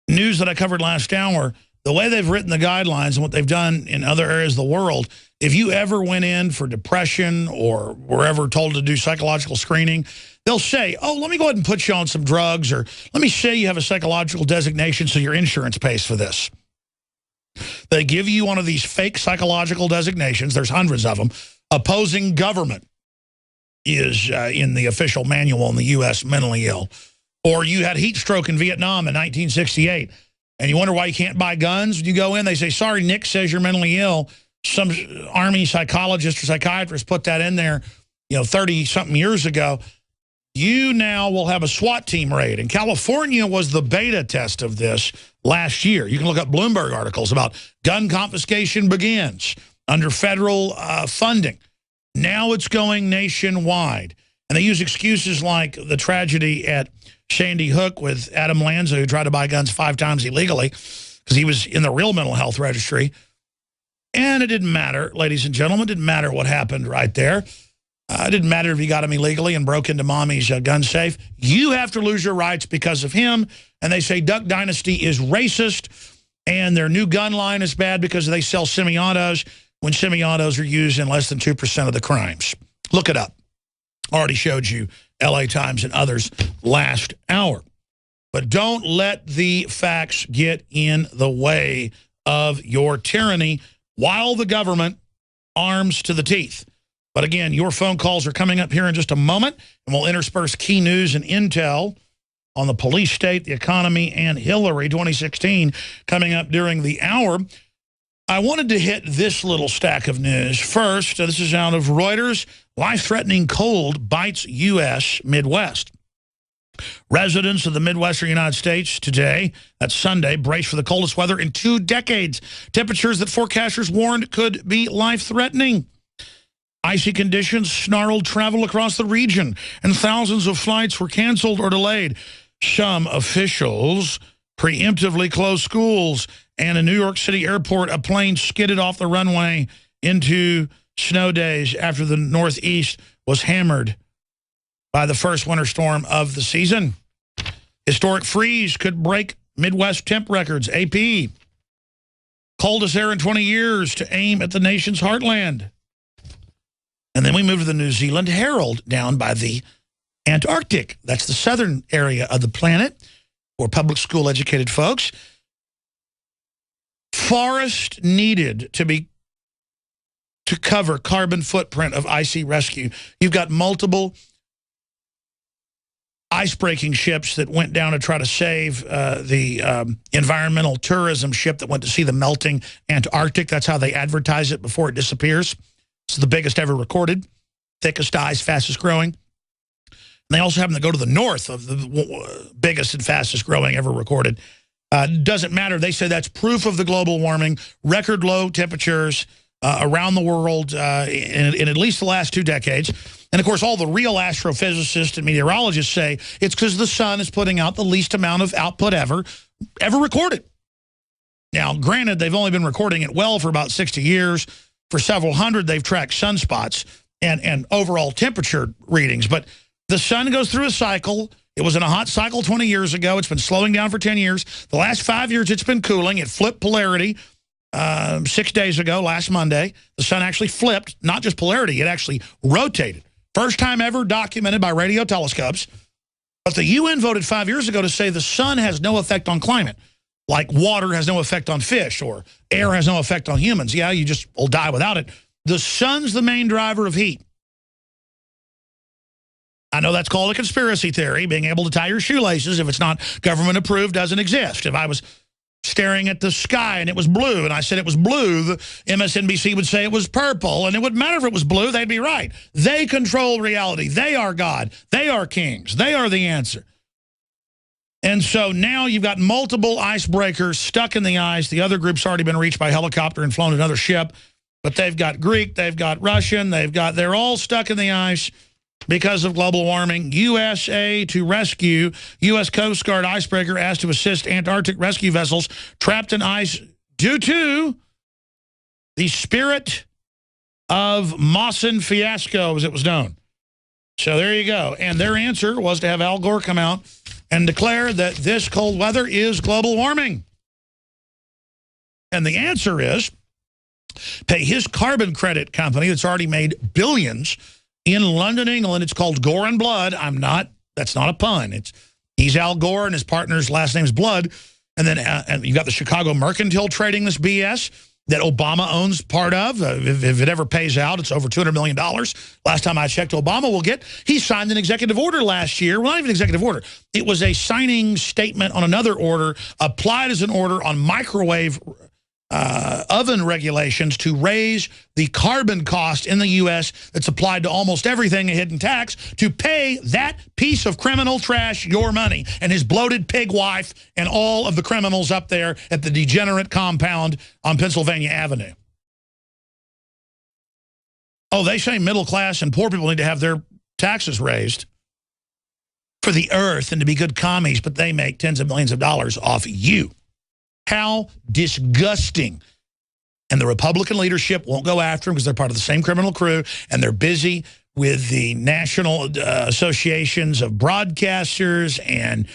Speaker 1: news that I covered last hour, the way they've written the guidelines and what they've done in other areas of the world, if you ever went in for depression or were ever told to do psychological screening, they'll say, oh, let me go ahead and put you on some drugs, or let me say you have a psychological designation so your insurance pays for this. They give you one of these fake psychological designations. There's hundreds of them. Opposing government is in the official manual in the U.S., mentally ill. Or you had heat stroke in Vietnam in 1968, and you wonder why you can't buy guns. When you go in, they say, sorry, Nick says you're mentally ill. Some Army psychologist or psychiatrist put that in there, 30-something years ago. You now will have a SWAT team raid. And California was the beta test of this last year. You can look up Bloomberg articles about gun confiscation begins under federal funding. Now it's going nationwide. And they use excuses like the tragedy at Sandy Hook with Adam Lanza, who tried to buy guns 5 times illegally because he was in the real mental health registry. And it didn't matter, ladies and gentlemen. It didn't matter what happened right there. It didn't matter if he got him illegally and broke into mommy's gun safe. You have to lose your rights because of him. And they say Duck Dynasty is racist, and their new gun line is bad because they sell semi-autos when semi-autos are used in less than 2% of the crimes. Look it up. Already showed you LA Times and others last hour. But don't let the facts get in the way of your tyranny while the government arms to the teeth. But again, your phone calls are coming up here in just a moment, and we'll intersperse key news and intel on the police state, the economy, and Hillary 2016 coming up during the hour. I wanted to hit this little stack of news. First, this is out of Reuters. Life-threatening cold bites U.S. Midwest. Residents of the Midwestern United States today, that's Sunday, brace for the coldest weather in 2 decades. Temperatures that forecasters warned could be life-threatening. Icy conditions snarled travel across the region, and thousands of flights were canceled or delayed. Some officials preemptively closed schools, and in New York City airport, a plane skidded off the runway into snow days after the Northeast was hammered by the first winter storm of the season. Historic freeze could break Midwest temp records. AP. Coldest air in 20 years to aim at the nation's heartland. And then we move to the New Zealand Herald down by the Antarctic. That's the southern area of the planet for public school educated folks. Forest needed to cover carbon footprint of icy rescue. You've got multiple ice-breaking ships that went down to try to save the environmental tourism ship that went to see the melting Antarctic. That's how they advertise it before it disappears. It's the biggest ever recorded, thickest ice, fastest growing. And they also happen to go to the north of the biggest and fastest growing ever recorded. Doesn't matter. They say that's proof of the global warming, record low temperatures around the world in at least the last 2 decades. And, of course, all the real astrophysicists and meteorologists say it's because the sun is putting out the least amount of output ever recorded. Now, granted, they've only been recording it well for about 60 years. For several hundred, they've tracked sunspots and overall temperature readings. But the sun goes through a cycle. It was in a hot cycle 20 years ago. It's been slowing down for 10 years. The last 5 years, it's been cooling. It flipped polarity. 6 days ago, last Monday, the sun actually flipped, not just polarity, it actually rotated. First time ever documented by radio telescopes. But the UN voted 5 years ago to say the sun has no effect on climate, like water has no effect on fish or air has no effect on humans. Yeah, you just will die without it. The sun's the main driver of heat. I know that's called a conspiracy theory. Being able to tie your shoelaces, if it's not government approved, doesn't exist. If I was staring at the sky and it was blue and I said it was blue, the MSNBC would say it was purple, and it wouldn't matter if it was blue, they'd be right. They control reality. They are God. They are kings. They are the answer. And so now you've got multiple icebreakers stuck in the ice. The other group's already been reached by helicopter and flown another ship, but they've got Greek, they've got Russian, they're all stuck in the ice because of global warming. USA to rescue. U.S. Coast Guard icebreaker asked to assist Antarctic rescue vessels trapped in ice due to the Spirit of Mawson fiasco, as it was known. So there you go. And their answer was to have Al Gore come out and declare that this cold weather is global warming. And the answer is pay his carbon credit company that's already made billions in London, England. It's called Gore and Blood. That's not a pun. He's Al Gore and his partner's last name's Blood. And then and you've got the Chicago Mercantile trading this BS that Obama owns part of. If it ever pays out, it's over $200 million. Last time I checked, Obama will get. He signed an executive order last year. Well, not even an executive order. It was a signing statement on another order, applied as an order on microwave oven regulations to raise the carbon cost in the U.S. that's applied to almost everything, a hidden tax, to pay that piece of criminal trash your money and his bloated pig wife and all of the criminals up there at the degenerate compound on Pennsylvania Avenue. Oh, they say middle class and poor people need to have their taxes raised for the earth and to be good commies, but they make tens of millions of dollars off you. How disgusting. And the Republican leadership won't go after them because they're part of the same criminal crew, and they're busy with the national associations of broadcasters and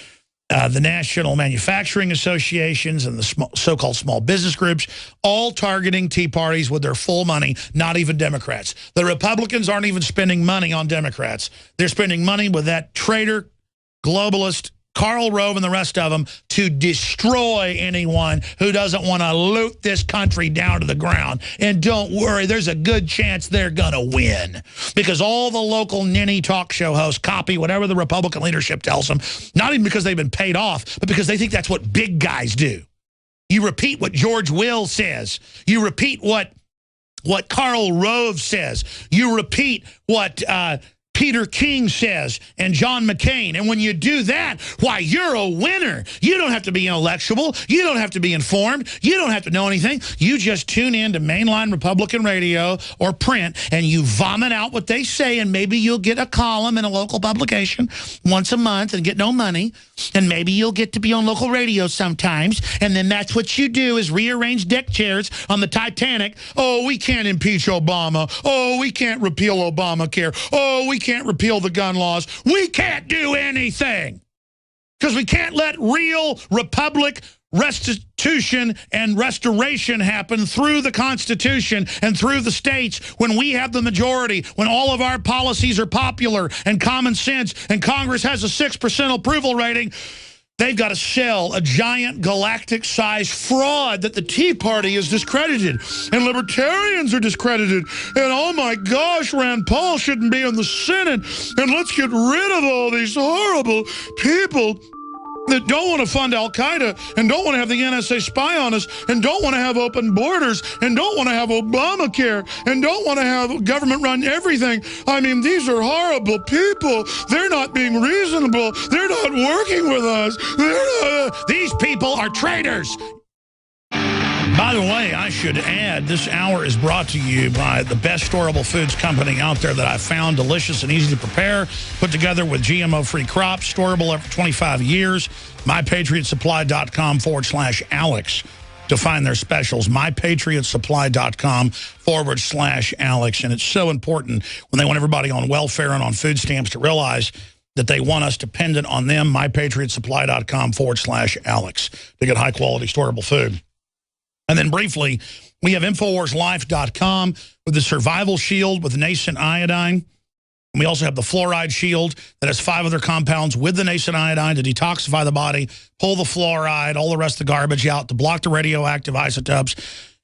Speaker 1: the national manufacturing associations and the so-called small business groups, all targeting Tea Parties with their full money, not even Democrats. The Republicans aren't even spending money on Democrats. They're spending money with that traitor, globalist, Karl Rove and the rest of them to destroy anyone who doesn't want to loot this country down to the ground. And don't worry, there's a good chance they're going to win. Because all the local ninny talk show hosts copy whatever the Republican leadership tells them, not even because they've been paid off, but because they think that's what big guys do. You repeat what George Will says. You repeat what Karl Rove says. You repeat what Peter King says and John McCain. And when you do that, why, you're a winner. You don't have to be intellectual. You don't have to be informed. You don't have to know anything. You just tune in to mainline Republican radio or print and you vomit out what they say, and maybe you'll get a column in a local publication once a month and get no money. And maybe you'll get to be on local radio sometimes. And then that's what you do, is rearrange deck chairs on the Titanic. Oh, we can't impeach Obama. Oh, we can't repeal Obamacare. Oh, we can't repeal the gun laws. We can't do anything because we can't let real republic restitution and restoration happen through the Constitution and through the states when we have the majority, when all of our policies are popular and common sense and Congress has a 6% approval rating. They've got to sell a giant galactic-sized fraud that the Tea Party is discredited and libertarians are discredited. And oh my gosh, Rand Paul shouldn't be in the Senate. And let's get rid of all these horrible people that don't want to fund Al-Qaeda and don't want to have the NSA spy on us and don't want to have open borders and don't want to have Obamacare and don't want to have government run everything. I mean, these are horrible people. They're not being reasonable. They're not working with us. These people are traitors. By the way, I should add, this hour is brought to you by the best storable foods company out there that I've found. Delicious and easy to prepare, put together with GMO-free crops, storable over 25 years. MyPatriotSupply.com/Alex to find their specials. MyPatriotSupply.com/Alex. And it's so important when they want everybody on welfare and on food stamps to realize that they want us dependent on them. MyPatriotSupply.com/Alex to get high-quality storable food. And then briefly, we have InfoWarsLife.com with the survival shield with nascent iodine. And we also have the fluoride shield that has 5 other compounds with the nascent iodine to detoxify the body, pull the fluoride, all the rest of the garbage out, to block the radioactive isotopes.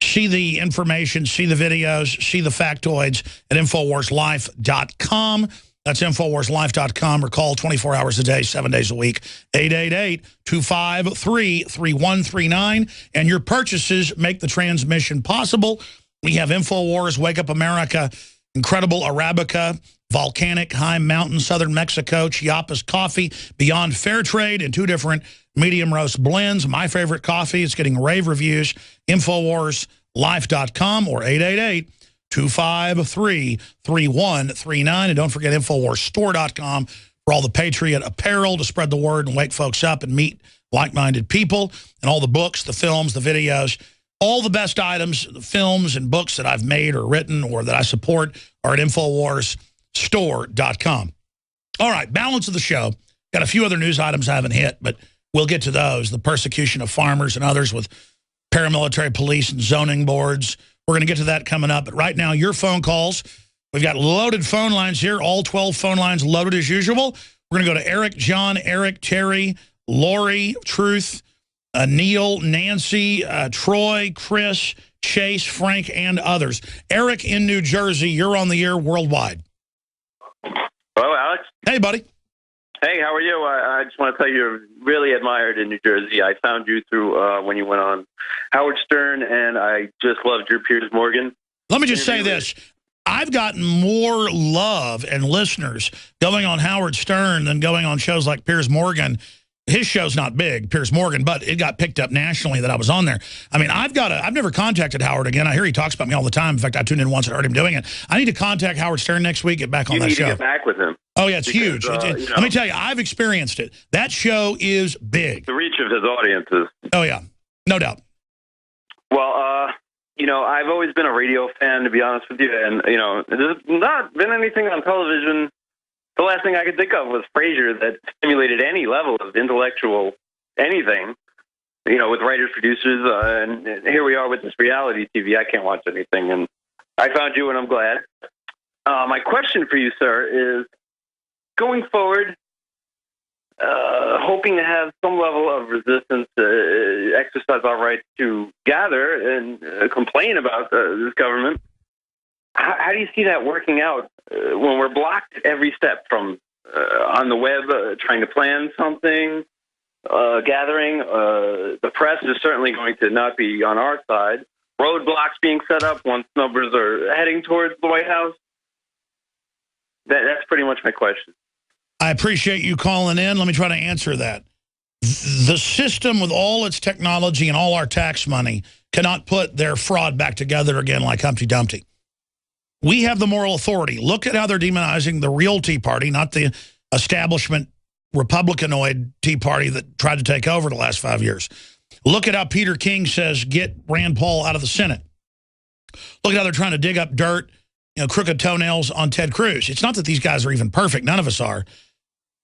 Speaker 1: See the information, see the videos, see the factoids at InfoWarsLife.com. That's InfoWarsLife.com, or call 24 hours a day, 7 days a week, 888-253-3139. And your purchases make the transmission possible. We have InfoWars, Wake Up America, Incredible Arabica, Volcanic, High Mountain, Southern Mexico, Chiapas Coffee, Beyond Fair Trade, and 2 different medium roast blends. My favorite coffee, it's getting rave reviews. InfoWarsLife.com or 888-253-3139. And don't forget InfoWarsStore.com for all the Patriot apparel to spread the word and wake folks up and meet like-minded people, and all the books, the films, the videos. All the best items, the films and books that I've made or written or that I support are at InfoWarsStore.com. All right, balance of the show. Got a few other news items I haven't hit, but we'll get to those. The persecution of farmers and others with paramilitary police and zoning boards. We're going to get to that coming up. But right now, your phone calls. We've got loaded phone lines here, all 12 phone lines loaded as usual. We're going to go to Eric, John, Eric, Terry, Lori, Truth, Neil, Nancy, Troy, Chris, Chase, Frank, and others. Eric in New Jersey, you're on the air worldwide.
Speaker 4: Hello, Alex.
Speaker 1: Hey, buddy.
Speaker 4: Hey, how are you? I just want to tell you, you're really admired in New Jersey. I found you through when you went on Howard Stern, and I just loved your Piers Morgan.
Speaker 1: Let me just say this. I've gotten more love and listeners going on Howard Stern than going on shows like Piers Morgan. His show's not big, Piers Morgan, but it got picked up nationally that I was on there. I mean, I've never contacted Howard again. I hear he talks about me all the time. In fact, I tuned in once and heard him doing it. I need to contact Howard Stern next week, get back on that show.
Speaker 4: You need to get back with him.
Speaker 1: Oh, yeah, it's huge. Let me tell you, I've experienced it. That show is big.
Speaker 4: The reach of his audiences.
Speaker 1: Oh, yeah, no doubt.
Speaker 4: Well, I've always been a radio fan, to be honest with you. And, there's not been anything on television. The last thing I could think of was Frasier that stimulated any level of intellectual anything, with writers, producers, and here we are with this reality TV. I can't watch anything, and I found you, and I'm glad. My question for you, sir, is going forward, hoping to have some level of resistance to exercise our right to gather and complain about this government. How do you see that working out when we're blocked at every step from on the web, trying to plan something, gathering? The press is certainly going to not be on our side. Roadblocks being set up once numbers are heading towards the White House. That's pretty much my question.
Speaker 1: I appreciate you calling in. Let me try to answer that. The system with all its technology and all our tax money cannot put their fraud back together again like Humpty Dumpty. We have the moral authority. Look at how they're demonizing the real Tea Party, not the establishment Republicanoid Tea Party that tried to take over the last 5 years. Look at how Peter King says, get Rand Paul out of the Senate. Look at how they're trying to dig up dirt, crooked toenails on Ted Cruz. It's not that these guys are even perfect. None of us are.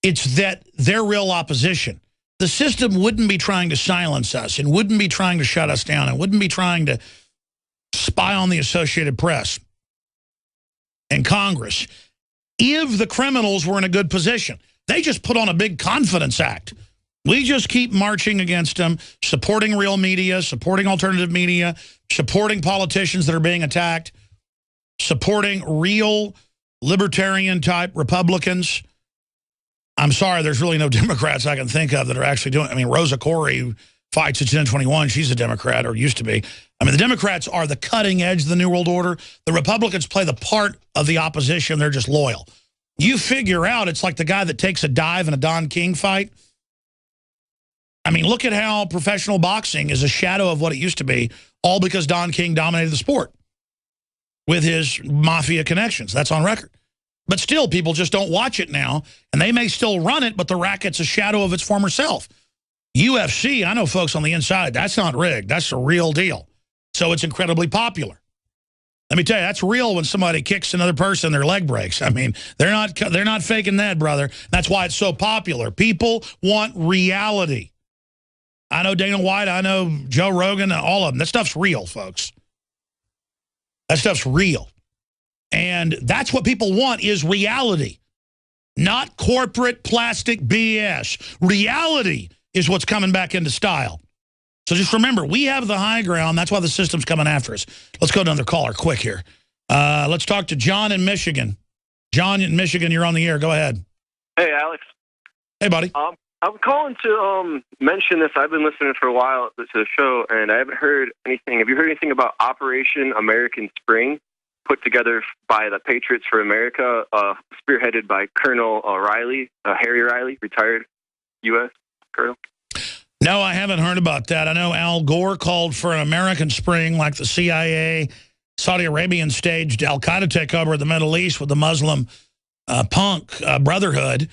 Speaker 1: It's that they're real opposition. The system wouldn't be trying to silence us and wouldn't be trying to shut us down and wouldn't be trying to spy on the Associated Press and Congress if the criminals were in a good position. They just put on a big confidence act. We just keep marching against them, supporting real media, supporting alternative media, supporting politicians that are being attacked, supporting real libertarian-type Republicans. I'm sorry, there's really no Democrats I can think of that are actually doing it. I mean, Rosa Corey fights at 1021. She's a Democrat, or used to be. I mean, the Democrats are the cutting edge of the New World Order. The Republicans play the part of the opposition. They're just loyal. You figure out it's like the guy that takes a dive in a Don King fight. I mean, look at how professional boxing is a shadow of what it used to be, all because Don King dominated the sport with his mafia connections. That's on record. But still, people just don't watch it now, and they may still run it, but the racket's a shadow of its former self. UFC, I know folks on the inside, that's not rigged. That's the real deal. So it's incredibly popular. Let me tell you, that's real when somebody kicks another person, their leg breaks. I mean, they're not faking that, brother. That's why it's so popular. People want reality. I know Dana White. I know Joe Rogan. All of them. That stuff's real, folks. That stuff's real. And that's what people want is reality, not corporate plastic BS. Reality is what's coming back into style. So just remember, we have the high ground. That's why the system's coming after us. Let's go to another caller quick here. Let's talk to John in Michigan. John in Michigan, you're on the air. Go ahead.
Speaker 5: Hey, Alex.
Speaker 1: Hey, buddy.
Speaker 5: I'm calling to mention this. I've been listening for a while to the show, and I haven't heard anything. Have you heard anything about Operation American Spring, put together by the Patriots for America, spearheaded by Colonel Harry Riley, retired U.S. Colonel?
Speaker 1: No, I haven't heard about that. I know Al Gore called for an American Spring like the CIA, Saudi Arabian staged al-Qaeda takeover of the Middle East with the Muslim punk brotherhood.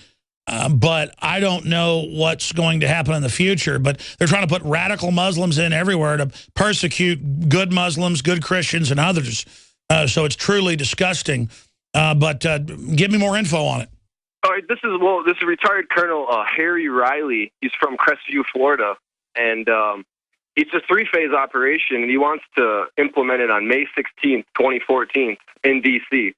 Speaker 1: But I don't know what's going to happen in the future. But they're trying to put radical Muslims in everywhere to persecute good Muslims, good Christians, and others. So it's truly disgusting. But give me more info on it.
Speaker 5: All right, this is retired Colonel Harry Riley. He's from Crestview, Florida, and it's a 3-phase operation, and he wants to implement it on May 16th, 2014 in D.C.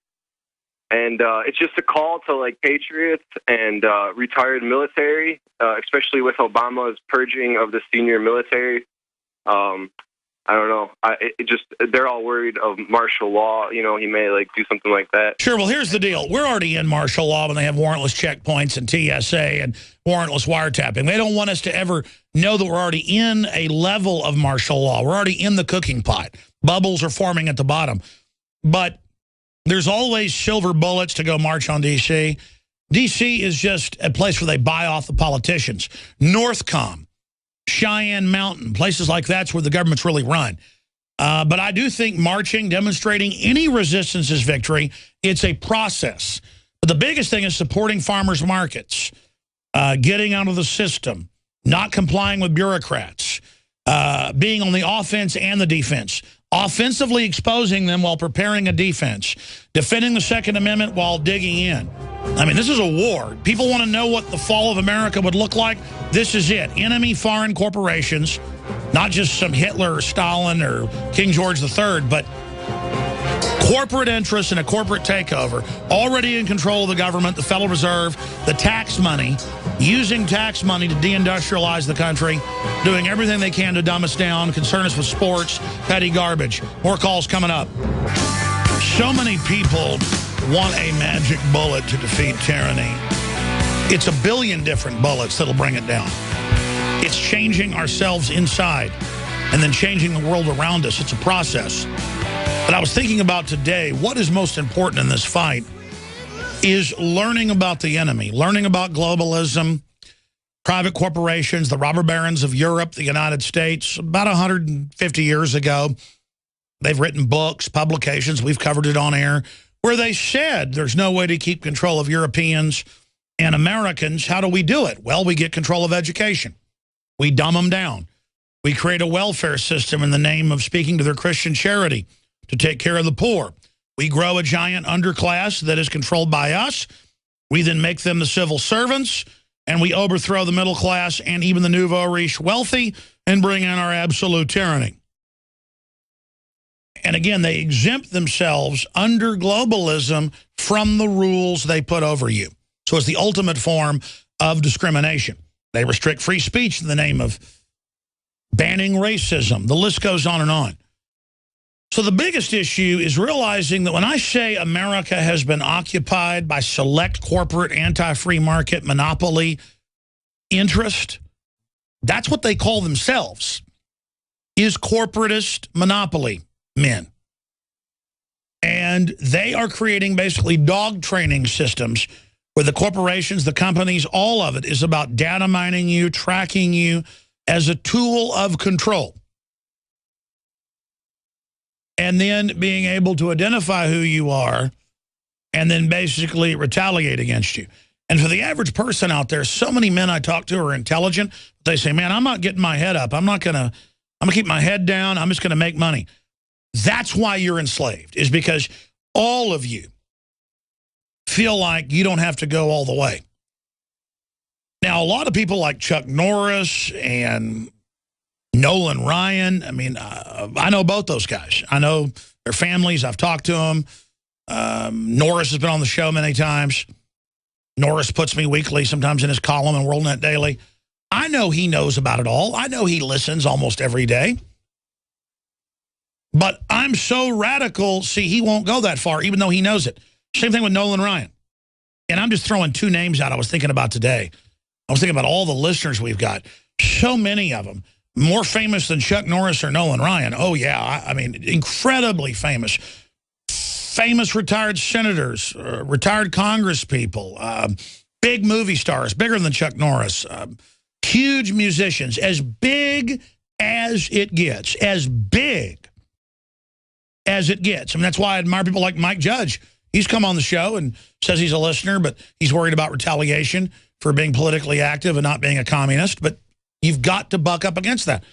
Speaker 5: And it's just a call to, like, patriots and retired military, especially with Obama's purging of the senior military. I don't know. They're all worried of martial law. You know, he may, like, do something like that.
Speaker 1: Sure. Well, here's the deal. We're already in martial law when they have warrantless checkpoints and TSA and warrantless wiretapping. They don't want us to ever know that we're already in a level of martial law. We're already in the cooking pot. Bubbles are forming at the bottom. But there's always silver bullets to go march on D.C. D.C. is just a place where they buy off the politicians. Northcom, Cheyenne Mountain, places like that's where the government's really run. But I do think marching, demonstrating any resistance is victory. It's a process. But the biggest thing is supporting farmers markets, getting out of the system, not complying with bureaucrats, being on the offense and the defense, offensively exposing them while preparing a defense, defending the Second Amendment while digging in. I mean, this is a war. People want to know what the fall of America would look like. This is it. Enemy foreign corporations, not just some Hitler or Stalin or King George III, but corporate interests and a corporate takeover, already in control of the government, the Federal Reserve, the tax money, using tax money to deindustrialize the country, doing everything they can to dumb us down, concern us with sports, petty garbage. More calls coming up. So many people want a magic bullet to defeat tyranny. It's a billion different bullets that'll bring it down. It's changing ourselves inside and then changing the world around us. It's a process. But I was thinking about today, what is most important in this fight is learning about the enemy, learning about globalism, private corporations, the robber barons of Europe, the United States. About 150 years ago, they've written books, publications, we've covered it on air, where they said there's no way to keep control of Europeans and Americans. How do we do it? Well, we get control of education. We dumb them down. We create a welfare system in the name of speaking to their Christian charity to take care of the poor. We grow a giant underclass that is controlled by us. We then make them the civil servants, and we overthrow the middle class and even the nouveau riche wealthy and bring in our absolute tyranny. And again, they exempt themselves under globalism from the rules they put over you. So it's the ultimate form of discrimination. They restrict free speech in the name of banning racism. The list goes on and on. So the biggest issue is realizing that when I say America has been occupied by select corporate anti-free market monopoly interest, that's what they call themselves, is corporatist monopoly men. And they are creating basically dog training systems where the corporations, the companies, all of it is about data mining you, tracking you as a tool of control. And then being able to identify who you are and then basically retaliate against you. And for the average person out there, so many men I talk to are intelligent. They say, man, I'm not getting my head up. I'm going to keep my head down. I'm just going to make money. That's why you're enslaved, is because all of you feel like you don't have to go all the way. Now, a lot of people like Chuck Norris and Nolan Ryan. I mean, I know both those guys. I know their families. I've talked to them. Norris has been on the show many times. Norris puts me weekly, sometimes in his column in WorldNet Daily. I know he knows about it all. I know he listens almost every day. But I'm so radical, see, he won't go that far, even though he knows it. Same thing with Nolan Ryan. And I'm just throwing two names out I was thinking about today. I was thinking about all the listeners we've got. So many of them. More famous than Chuck Norris or Nolan Ryan. Oh, yeah. I mean, incredibly famous. Famous retired senators, retired Congress people, big movie stars, bigger than Chuck Norris, huge musicians, as big as it gets, as big as it gets. I mean, that's why I admire people like Mike Judge. He's come on the show and says he's a listener, but he's worried about retaliation for being politically active and not being a communist. But you've got to buck up against that.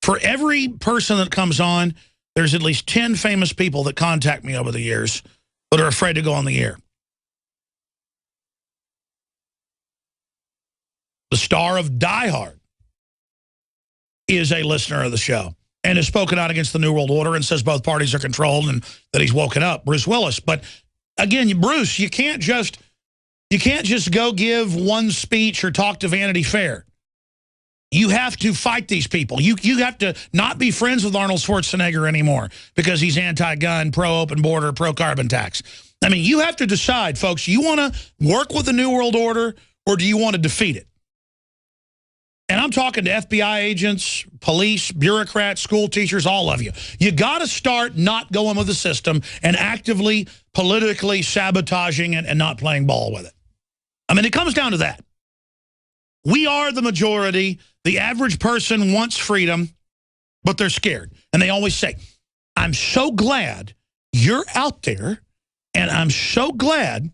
Speaker 1: For every person that comes on, there's at least 10 famous people that contact me over the years that are afraid to go on the air. The star of Die Hard is a listener of the show and has spoken out against the New World Order and says both parties are controlled and that he's woken up, Bruce Willis. But again, Bruce, you can't just go give one speech or talk to Vanity Fair. You have to fight these people. You have to not be friends with Arnold Schwarzenegger anymore because he's anti-gun, pro-open border, pro-carbon tax. I mean, you have to decide, folks, you want to work with the New World Order or do you want to defeat it? And I'm talking to FBI agents, police, bureaucrats, school teachers, all of you. You got to start not going with the system and actively, politically sabotaging it and not playing ball with it. I mean, it comes down to that. We are the majority. The average person wants freedom, but they're scared. And they always say, I'm so glad you're out there, and I'm so glad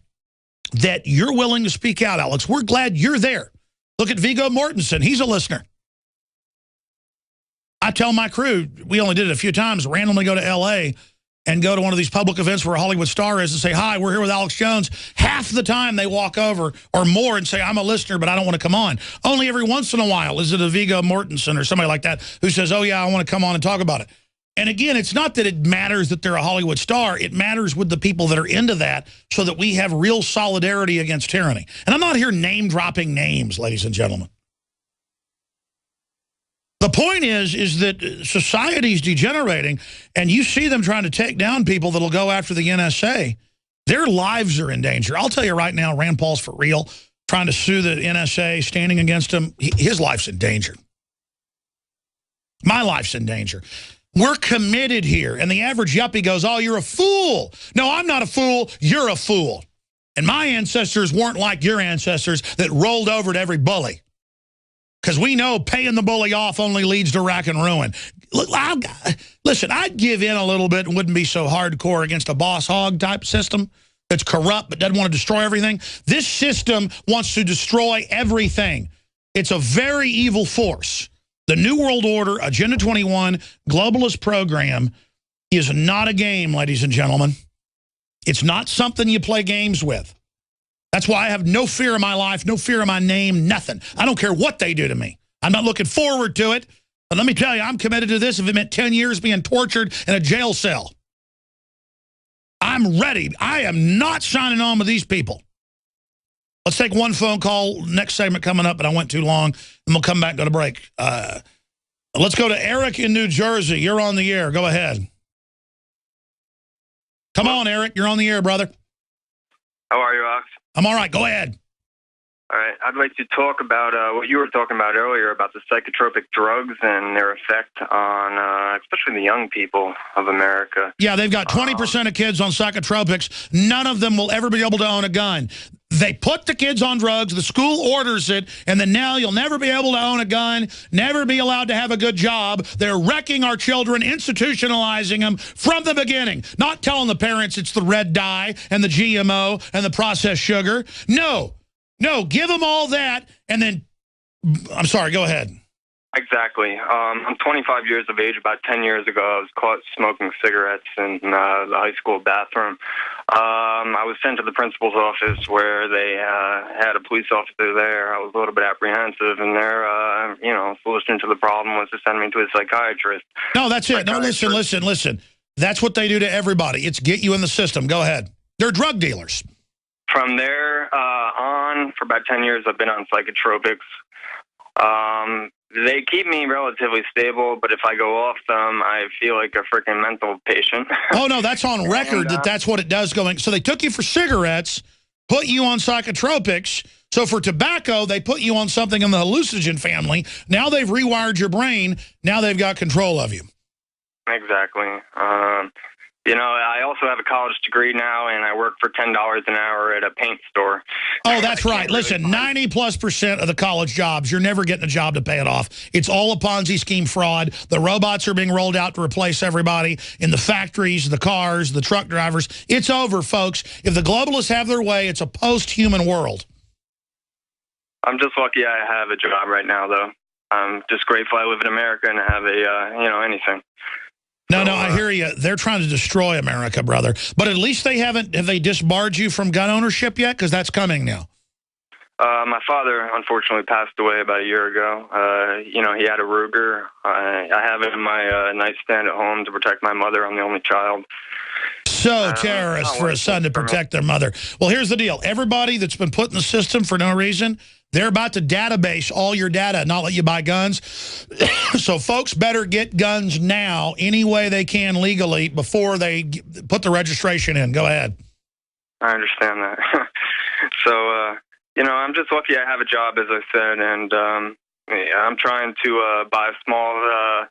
Speaker 1: that you're willing to speak out, Alex. We're glad you're there. Look at Viggo Mortensen. He's a listener. I tell my crew, we only did it a few times, randomly go to L.A., and go to one of these public events where a Hollywood star is and say, hi, we're here with Alex Jones. Half the time they walk over or more and say, I'm a listener, but I don't want to come on. Only every once in a while is it a Viggo Mortensen or somebody like that who says, oh, yeah, I want to come on and talk about it. And again, it's not that it matters that they're a Hollywood star. It matters with the people that are into that so that we have real solidarity against tyranny. And I'm not here name-dropping names, ladies and gentlemen. The point is that society's degenerating, and you see them trying to take down people that'll go after the NSA. Their lives are in danger. I'll tell you right now, Rand Paul's for real, trying to sue the NSA, standing against him. His life's in danger. My life's in danger. We're committed here, and the average yuppie goes, oh, you're a fool. No, I'm not a fool. You're a fool. And my ancestors weren't like your ancestors that rolled over to every bully. Because we know paying the bully off only leads to rack and ruin. Look, listen, I'd give in a little bit and wouldn't be so hardcore against a boss hog type system that's corrupt but doesn't want to destroy everything. This system wants to destroy everything. It's a very evil force. The New World Order, Agenda 21, globalist program is not a game, ladies and gentlemen. It's not something you play games with. That's why I have no fear of my life, no fear of my name, nothing. I don't care what they do to me. I'm not looking forward to it. But let me tell you, I'm committed to this if it meant 10 years being tortured in a jail cell. I'm ready. I am not signing on with these people. Let's take one phone call. Next segment coming up, but I went too long. And we'll come back and go to break. Let's go to Eric in New Jersey. You're on the air. Go ahead. Come on, Eric. You're on the air, brother.
Speaker 5: How are you, Ox?
Speaker 1: I'm all right. Go ahead.
Speaker 5: All right. I'd like to talk about what you were talking about earlier about the psychotropic drugs and their effect on especially the young people of America.
Speaker 1: Yeah, they've got 20% of kids on psychotropics. None of them will ever be able to own a gun. They put the kids on drugs, the school orders it, and then now you'll never be able to own a gun, never be allowed to have a good job. They're wrecking our children, institutionalizing them from the beginning. Not telling the parents it's the red dye and the GMO and the processed sugar. No, give them all that, and then, I'm sorry, go ahead.
Speaker 5: Exactly. I'm 25 years of age. About 10 years ago, I was caught smoking cigarettes in the high school bathroom. I was sent to the principal's office where they had a police officer there. I was a little bit apprehensive, and their, solution to the problem was to send me to a psychiatrist.
Speaker 1: No, that's it. No, listen. That's what they do to everybody. It's get you in the system. Go ahead. They're drug dealers.
Speaker 5: From there on, for about 10 years, I've been on psychotropics. They keep me relatively stable, but if I go off them, I feel like a freaking mental patient.
Speaker 1: Oh, no, that's on record that's what it does going. So they took you for cigarettes, put you on psychotropics. So for tobacco, they put you on something in the hallucinogen family. Now they've rewired your brain. Now they've got control of you.
Speaker 5: Exactly. I also have a college degree now, and I work for $10 an hour at a paint store.
Speaker 1: Oh, that's right. Listen, 90+% of the college jobs, you're never getting a job to pay it off. It's all a Ponzi scheme fraud. The robots are being rolled out to replace everybody in the factories, the cars, the truck drivers. It's over, folks. If the globalists have their way, it's a post-human world.
Speaker 5: I'm just lucky I have a job right now, though. I'm just grateful I live in America and have anything.
Speaker 1: No, I hear you. They're trying to destroy America, brother. But at least have they disbarred you from gun ownership yet? Because that's coming now.
Speaker 5: My father, unfortunately, passed away about a year ago. He had a Ruger. I have it in my nightstand at home to protect my mother. I'm the only child.
Speaker 1: So terrorist for a son to protect their mother. Well, here's the deal. Everybody that's been put in the system for no reason, they're about to database all your data and not let you buy guns. So folks better get guns now any way they can legally before they put the registration in. Go ahead.
Speaker 5: I understand that. So, I'm just lucky I have a job, as I said, and I'm trying to buy a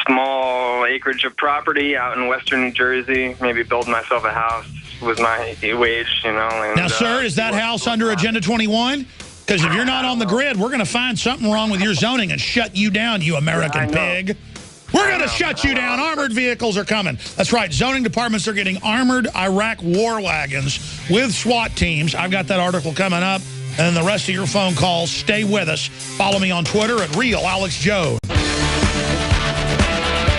Speaker 5: small acreage of property out in western New Jersey, maybe build myself a house with my wage, And,
Speaker 1: now, sir, is that house under Agenda 21? Because if you're not on the grid, we're going to find something wrong with your zoning and shut you down, you American pig. We're going to shut you down. Armored vehicles are coming. That's right. Zoning departments are getting armored Iraq war wagons with SWAT teams. I've got that article coming up. And the rest of your phone calls, stay with us. Follow me on Twitter at RealAlexJoe.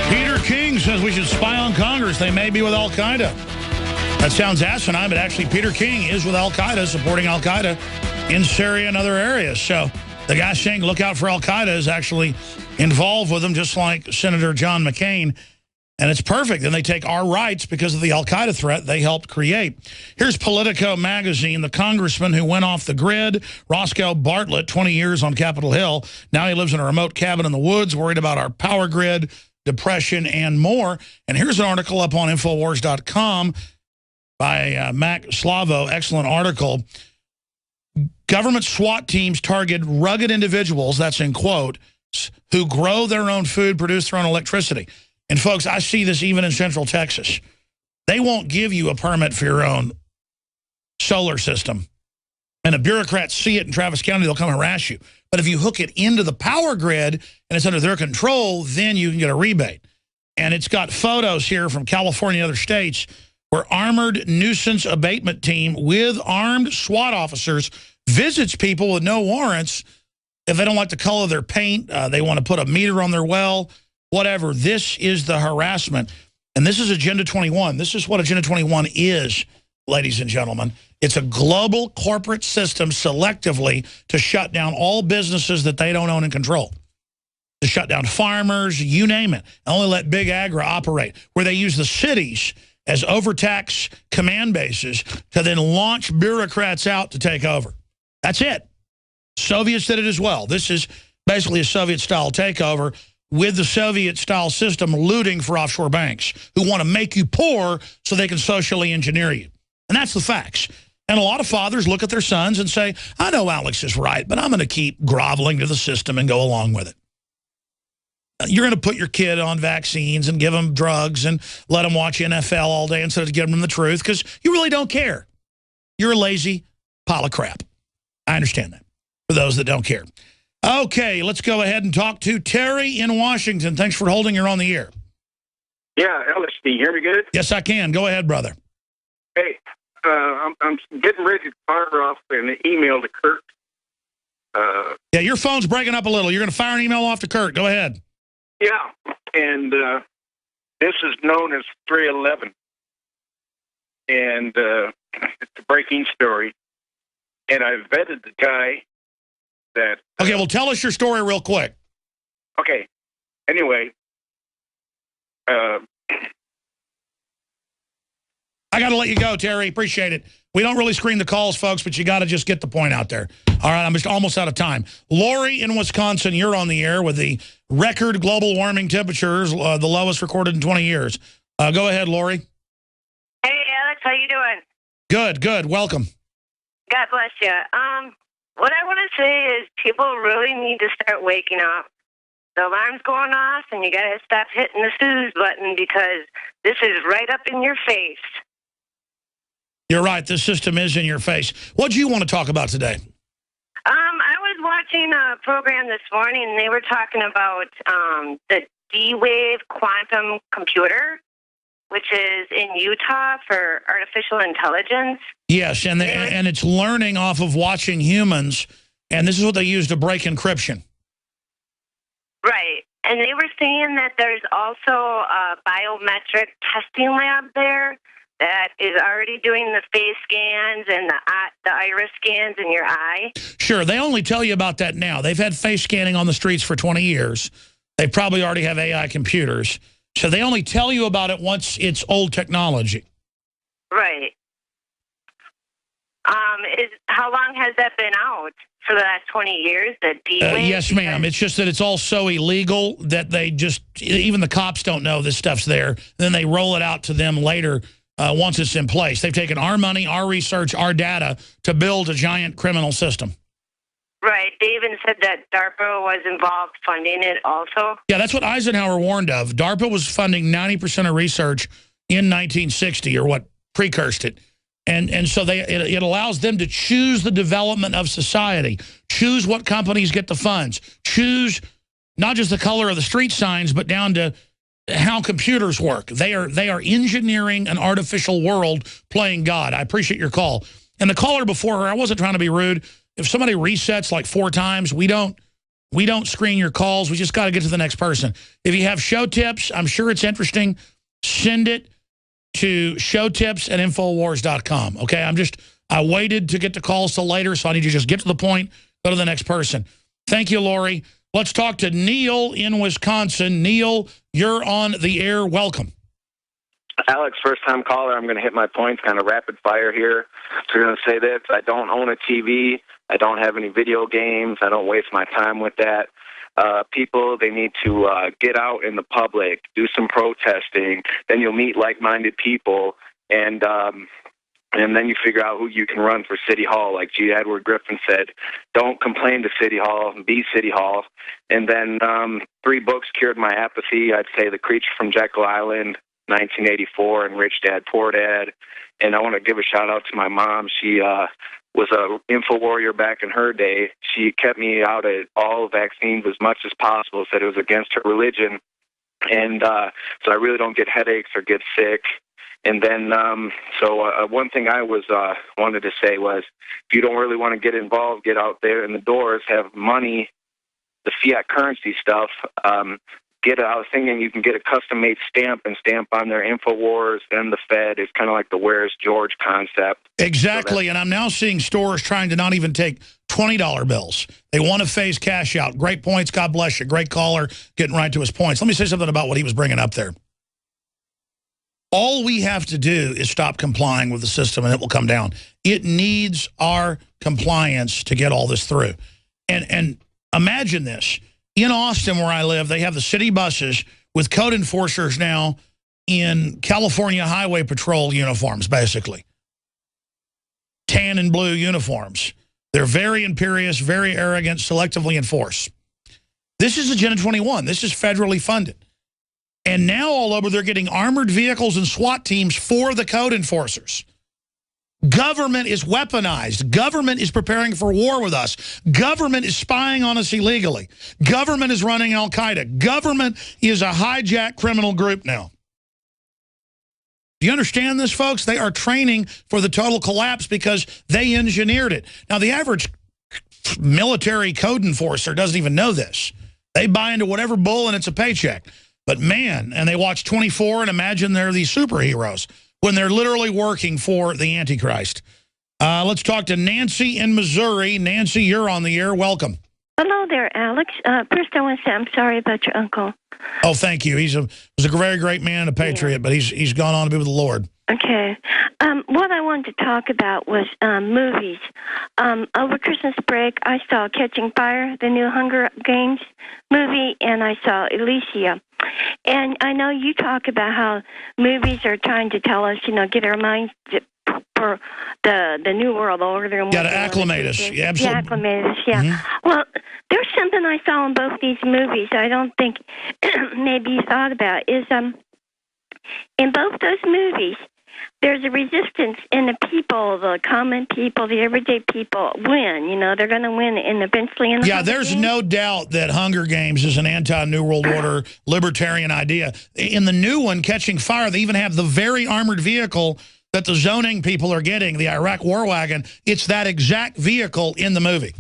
Speaker 1: Peter King says we should spy on Congress. They may be with Al-Qaeda. That sounds asinine, but actually Peter King is with Al-Qaeda, supporting Al-Qaeda in Syria and other areas. So the guy saying look out for Al-Qaeda is actually involved with them, just like Senator John McCain. And it's perfect. And they take our rights because of the Al-Qaeda threat they helped create. Here's Politico magazine, the congressman who went off the grid, Roscoe Bartlett, 20 years on Capitol Hill. Now he lives in a remote cabin in the woods, worried about our power grid, depression, and more. And here's an article up on Infowars.com by Mac Slavo. Excellent article. Government SWAT teams target rugged individuals, that's in quote, who grow their own food, produce their own electricity. And, folks, I see this even in Central Texas. They won't give you a permit for your own solar system. And if bureaucrats see it in Travis County, they'll come harass you. But if you hook it into the power grid and it's under their control, then you can get a rebate. And it's got photos here from California and other states where armored nuisance abatement team with armed SWAT officers visits people with no warrants. If they don't like the color of their paint, they want to put a meter on their well, whatever. This is the harassment. And this is Agenda 21. This is what Agenda 21 is, ladies and gentlemen. It's a global corporate system selectively to shut down all businesses that they don't own and control. To shut down farmers, you name it. Only let big agra operate, where they use the cities as overtax command bases to then launch bureaucrats out to take over. That's it. Soviets did it as well. This is basically a Soviet-style takeover with the Soviet-style system looting for offshore banks who want to make you poor so they can socially engineer you. And that's the facts. And a lot of fathers look at their sons and say, I know Alex is right, but I'm going to keep groveling to the system and go along with it. You're going to put your kid on vaccines and give them drugs and let them watch NFL all day instead of giving them the truth because you really don't care. You're a lazy pile of crap. I understand that, for those that don't care. Okay, let's go ahead and talk to Terry in Washington. Thanks for holding. You're on the air.
Speaker 6: Yeah, Alex, can you hear me good?
Speaker 1: Yes, I can. Go ahead, brother.
Speaker 6: Hey, I'm getting ready to fire off an email to Kurt.
Speaker 1: Yeah, your phone's breaking up a little. You're going to fire an email off to Kurt. Go ahead.
Speaker 6: Yeah, and this is known as 311, and it's a breaking story. And I vetted the guy that...
Speaker 1: Okay, well, tell us your story real quick.
Speaker 6: Okay, anyway...
Speaker 1: I got to let you go, Terry. Appreciate it. We don't really screen the calls, folks, but you got to just get the point out there. All right, I'm just almost out of time. Lori in Wisconsin, you're on the air with the record global warming temperatures, the lowest recorded in 20 years. Go ahead, Lori.
Speaker 7: Hey, Alex, how you doing?
Speaker 1: Good, good. Welcome.
Speaker 7: God bless you. What I want to say is people really need to start waking up. The alarm's going off, and you got to stop hitting the snooze button because this is right up in your face.
Speaker 1: You're right. The system is in your face. What do you want to talk about today?
Speaker 7: I was watching a program this morning, and they were talking about the D-Wave quantum computer, which is in Utah for artificial intelligence.
Speaker 1: Yes, and it's learning off of watching humans, and this is what they use to break encryption.
Speaker 7: Right. And they were saying that there's also a biometric testing lab there that is already doing the face scans and the iris scans in your eye.
Speaker 1: Sure, they only tell you about that now. They've had face scanning on the streets for 20 years. They probably already have AI computers. So they only tell you about it once it's old technology.
Speaker 7: Right. How long has that been out? For the last 20 years, the D-Wave?
Speaker 1: Yes, ma'am. It's just that it's all so illegal that they just, even the cops don't know this stuff's there. Then they roll it out to them later once it's in place. They've taken our money, our research, our data to build a giant criminal system.
Speaker 7: Right. They even said that DARPA was involved funding it also. Yeah,
Speaker 1: that's what Eisenhower warned of. DARPA was funding 90% of research in 1960, or what precursed it. And so it allows them to choose the development of society, choose what companies get the funds, choose not just the color of the street signs, but down to how computers work. They are engineering an artificial world playing God. I appreciate your call. And the caller before her, I wasn't trying to be rude. If somebody resets like 4 times, we don't screen your calls. We just got to get to the next person. If you have show tips, I'm sure it's interesting. Send it to showtips@infowars.com. Okay, I waited to get the calls till later, so I need to just get to the point, go to the next person. Thank you, Lori. Let's talk to Neil in Wisconsin. Neil, you're on the air. Welcome.
Speaker 5: Alex, first-time caller. I'm going to hit my points kind of rapid fire here. So I'm going to say this. I don't own a TV. I don't have any video games. I don't waste my time with that. People, they need to get out in the public, do some protesting. Then you'll meet like-minded people, and then you figure out who you can run for City Hall. Like G. Edward Griffin said, don't complain to City Hall, be City Hall. And then 3 books cured my apathy. I'd say The Creature from Jekyll Island, 1984, and Rich Dad, Poor Dad. And I want to give a shout-out to my mom. She was a info warrior back in her day. She kept me out of all vaccines as much as possible, said it was against her religion. And so I really don't get headaches or get sick. And then, one thing I wanted to say was, if you don't really want to get involved, get out there in the doors, have money, the fiat currency stuff. I was thinking you can get a custom-made stamp and stamp on their InfoWars and the Fed. It's kind of like the Where's George concept.
Speaker 1: Exactly, and I'm now seeing stores trying to not even take $20 bills. They want to phase cash out. Great points. God bless you. Great caller, getting right to his points. Let me say something about what he was bringing up there. All we have to do is stop complying with the system, and it will come down. It needs our compliance to get all this through. And imagine this. In Austin, where I live, they have the city buses with code enforcers now in California Highway Patrol uniforms, basically. Tan and blue uniforms. They're very imperious, very arrogant, selectively enforce. This is Agenda 21. This is federally funded. And now all over, they're getting armored vehicles and SWAT teams for the code enforcers. Government is weaponized. Government is preparing for war with us. Government is spying on us illegally. Government is running Al-Qaeda. Government is a hijacked criminal group now. Do you understand this, folks? They are training for the total collapse because they engineered it. Now, the average military code enforcer doesn't even know this. They buy into whatever bull and it's a paycheck. But man, and they watch 24 and imagine they're these superheroes when they're literally working for the Antichrist. Let's talk to Nancy in Missouri. Nancy, you're on the air. Welcome.
Speaker 8: Hello there, Alex. First, I want to say I'm sorry about your uncle.
Speaker 1: Oh, thank you. Was a very great man and a patriot, but he's gone on to be with the Lord.
Speaker 8: Okay. What I wanted to talk about was movies. Over Christmas break, I saw Catching Fire, the new Hunger Games movie, and I saw Elysia. And I know you talk about how movies are trying to tell us, get our minds for the new world order. And
Speaker 1: got to acclimate us. Yeah, absolutely.
Speaker 8: Yeah, acclimate us, yeah. Mm-hmm. Well, there's something I saw in both these movies I don't think maybe you thought about, is in both those movies, there's a resistance in the people, the common people, the everyday people win. They're going to win and eventually in the
Speaker 1: Yeah, there's Games. No doubt that Hunger Games is an anti-New World Order libertarian idea. In the new one, Catching Fire, they even have the very armored vehicle that the zoning people are getting, the Iraq war wagon. It's that exact vehicle in the movie.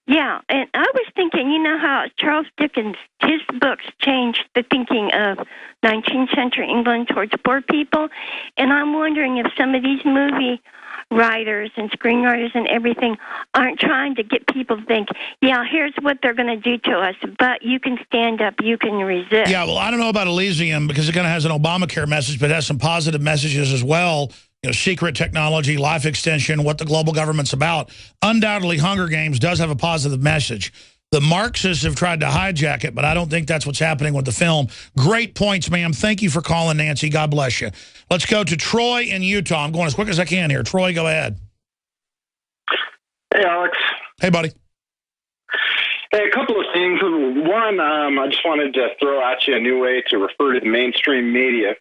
Speaker 8: Yeah, and I was thinking, how Charles Dickens, his books changed the thinking of 19th century England towards poor people, and I'm wondering if some of these movie writers and screenwriters and everything aren't trying to get people to think, yeah, here's what they're going to do to us, but you can stand up, you can resist.
Speaker 1: Yeah, well, I don't know about Elysium because it kind of has an Obamacare message, but it has some positive messages as well. Secret technology, life extension, what the global government's about. Undoubtedly, Hunger Games does have a positive message. The Marxists have tried to hijack it, but I don't think that's what's happening with the film. Great points, ma'am. Thank you for calling, Nancy. God bless you. Let's go to Troy in Utah. I'm going as quick as I can here. Troy, go ahead.
Speaker 9: Hey, Alex.
Speaker 1: Hey, buddy.
Speaker 9: Hey, a couple of things. One, I just wanted to throw at you a new way to refer to the mainstream media.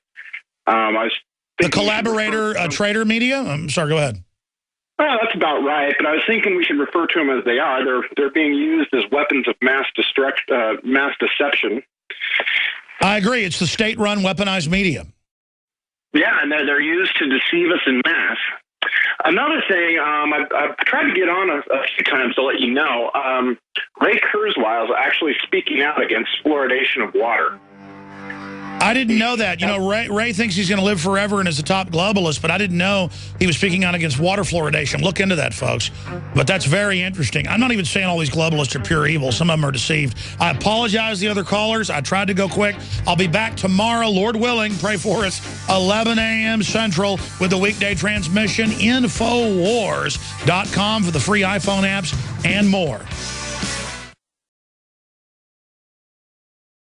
Speaker 1: The collaborator, trader media? I'm sorry, go ahead.
Speaker 9: Well, that's about right, but I was thinking we should refer to them as they are. They're being used as weapons of mass deception.
Speaker 1: I agree. It's the state-run weaponized media.
Speaker 9: Yeah, and they're used to deceive us in mass. Another thing, I've tried to get on a few times to let you know, Ray Kurzweil is actually speaking out against fluoridation of water.
Speaker 1: I didn't know that. Ray thinks he's going to live forever and is a top globalist, but I didn't know he was speaking out against water fluoridation. Look into that, folks. But that's very interesting. I'm not even saying all these globalists are pure evil. Some of them are deceived. I apologize to the other callers. I tried to go quick. I'll be back tomorrow, Lord willing. Pray for us. 11 a.m. Central with the weekday transmission. Infowars.com for the free iPhone apps and more.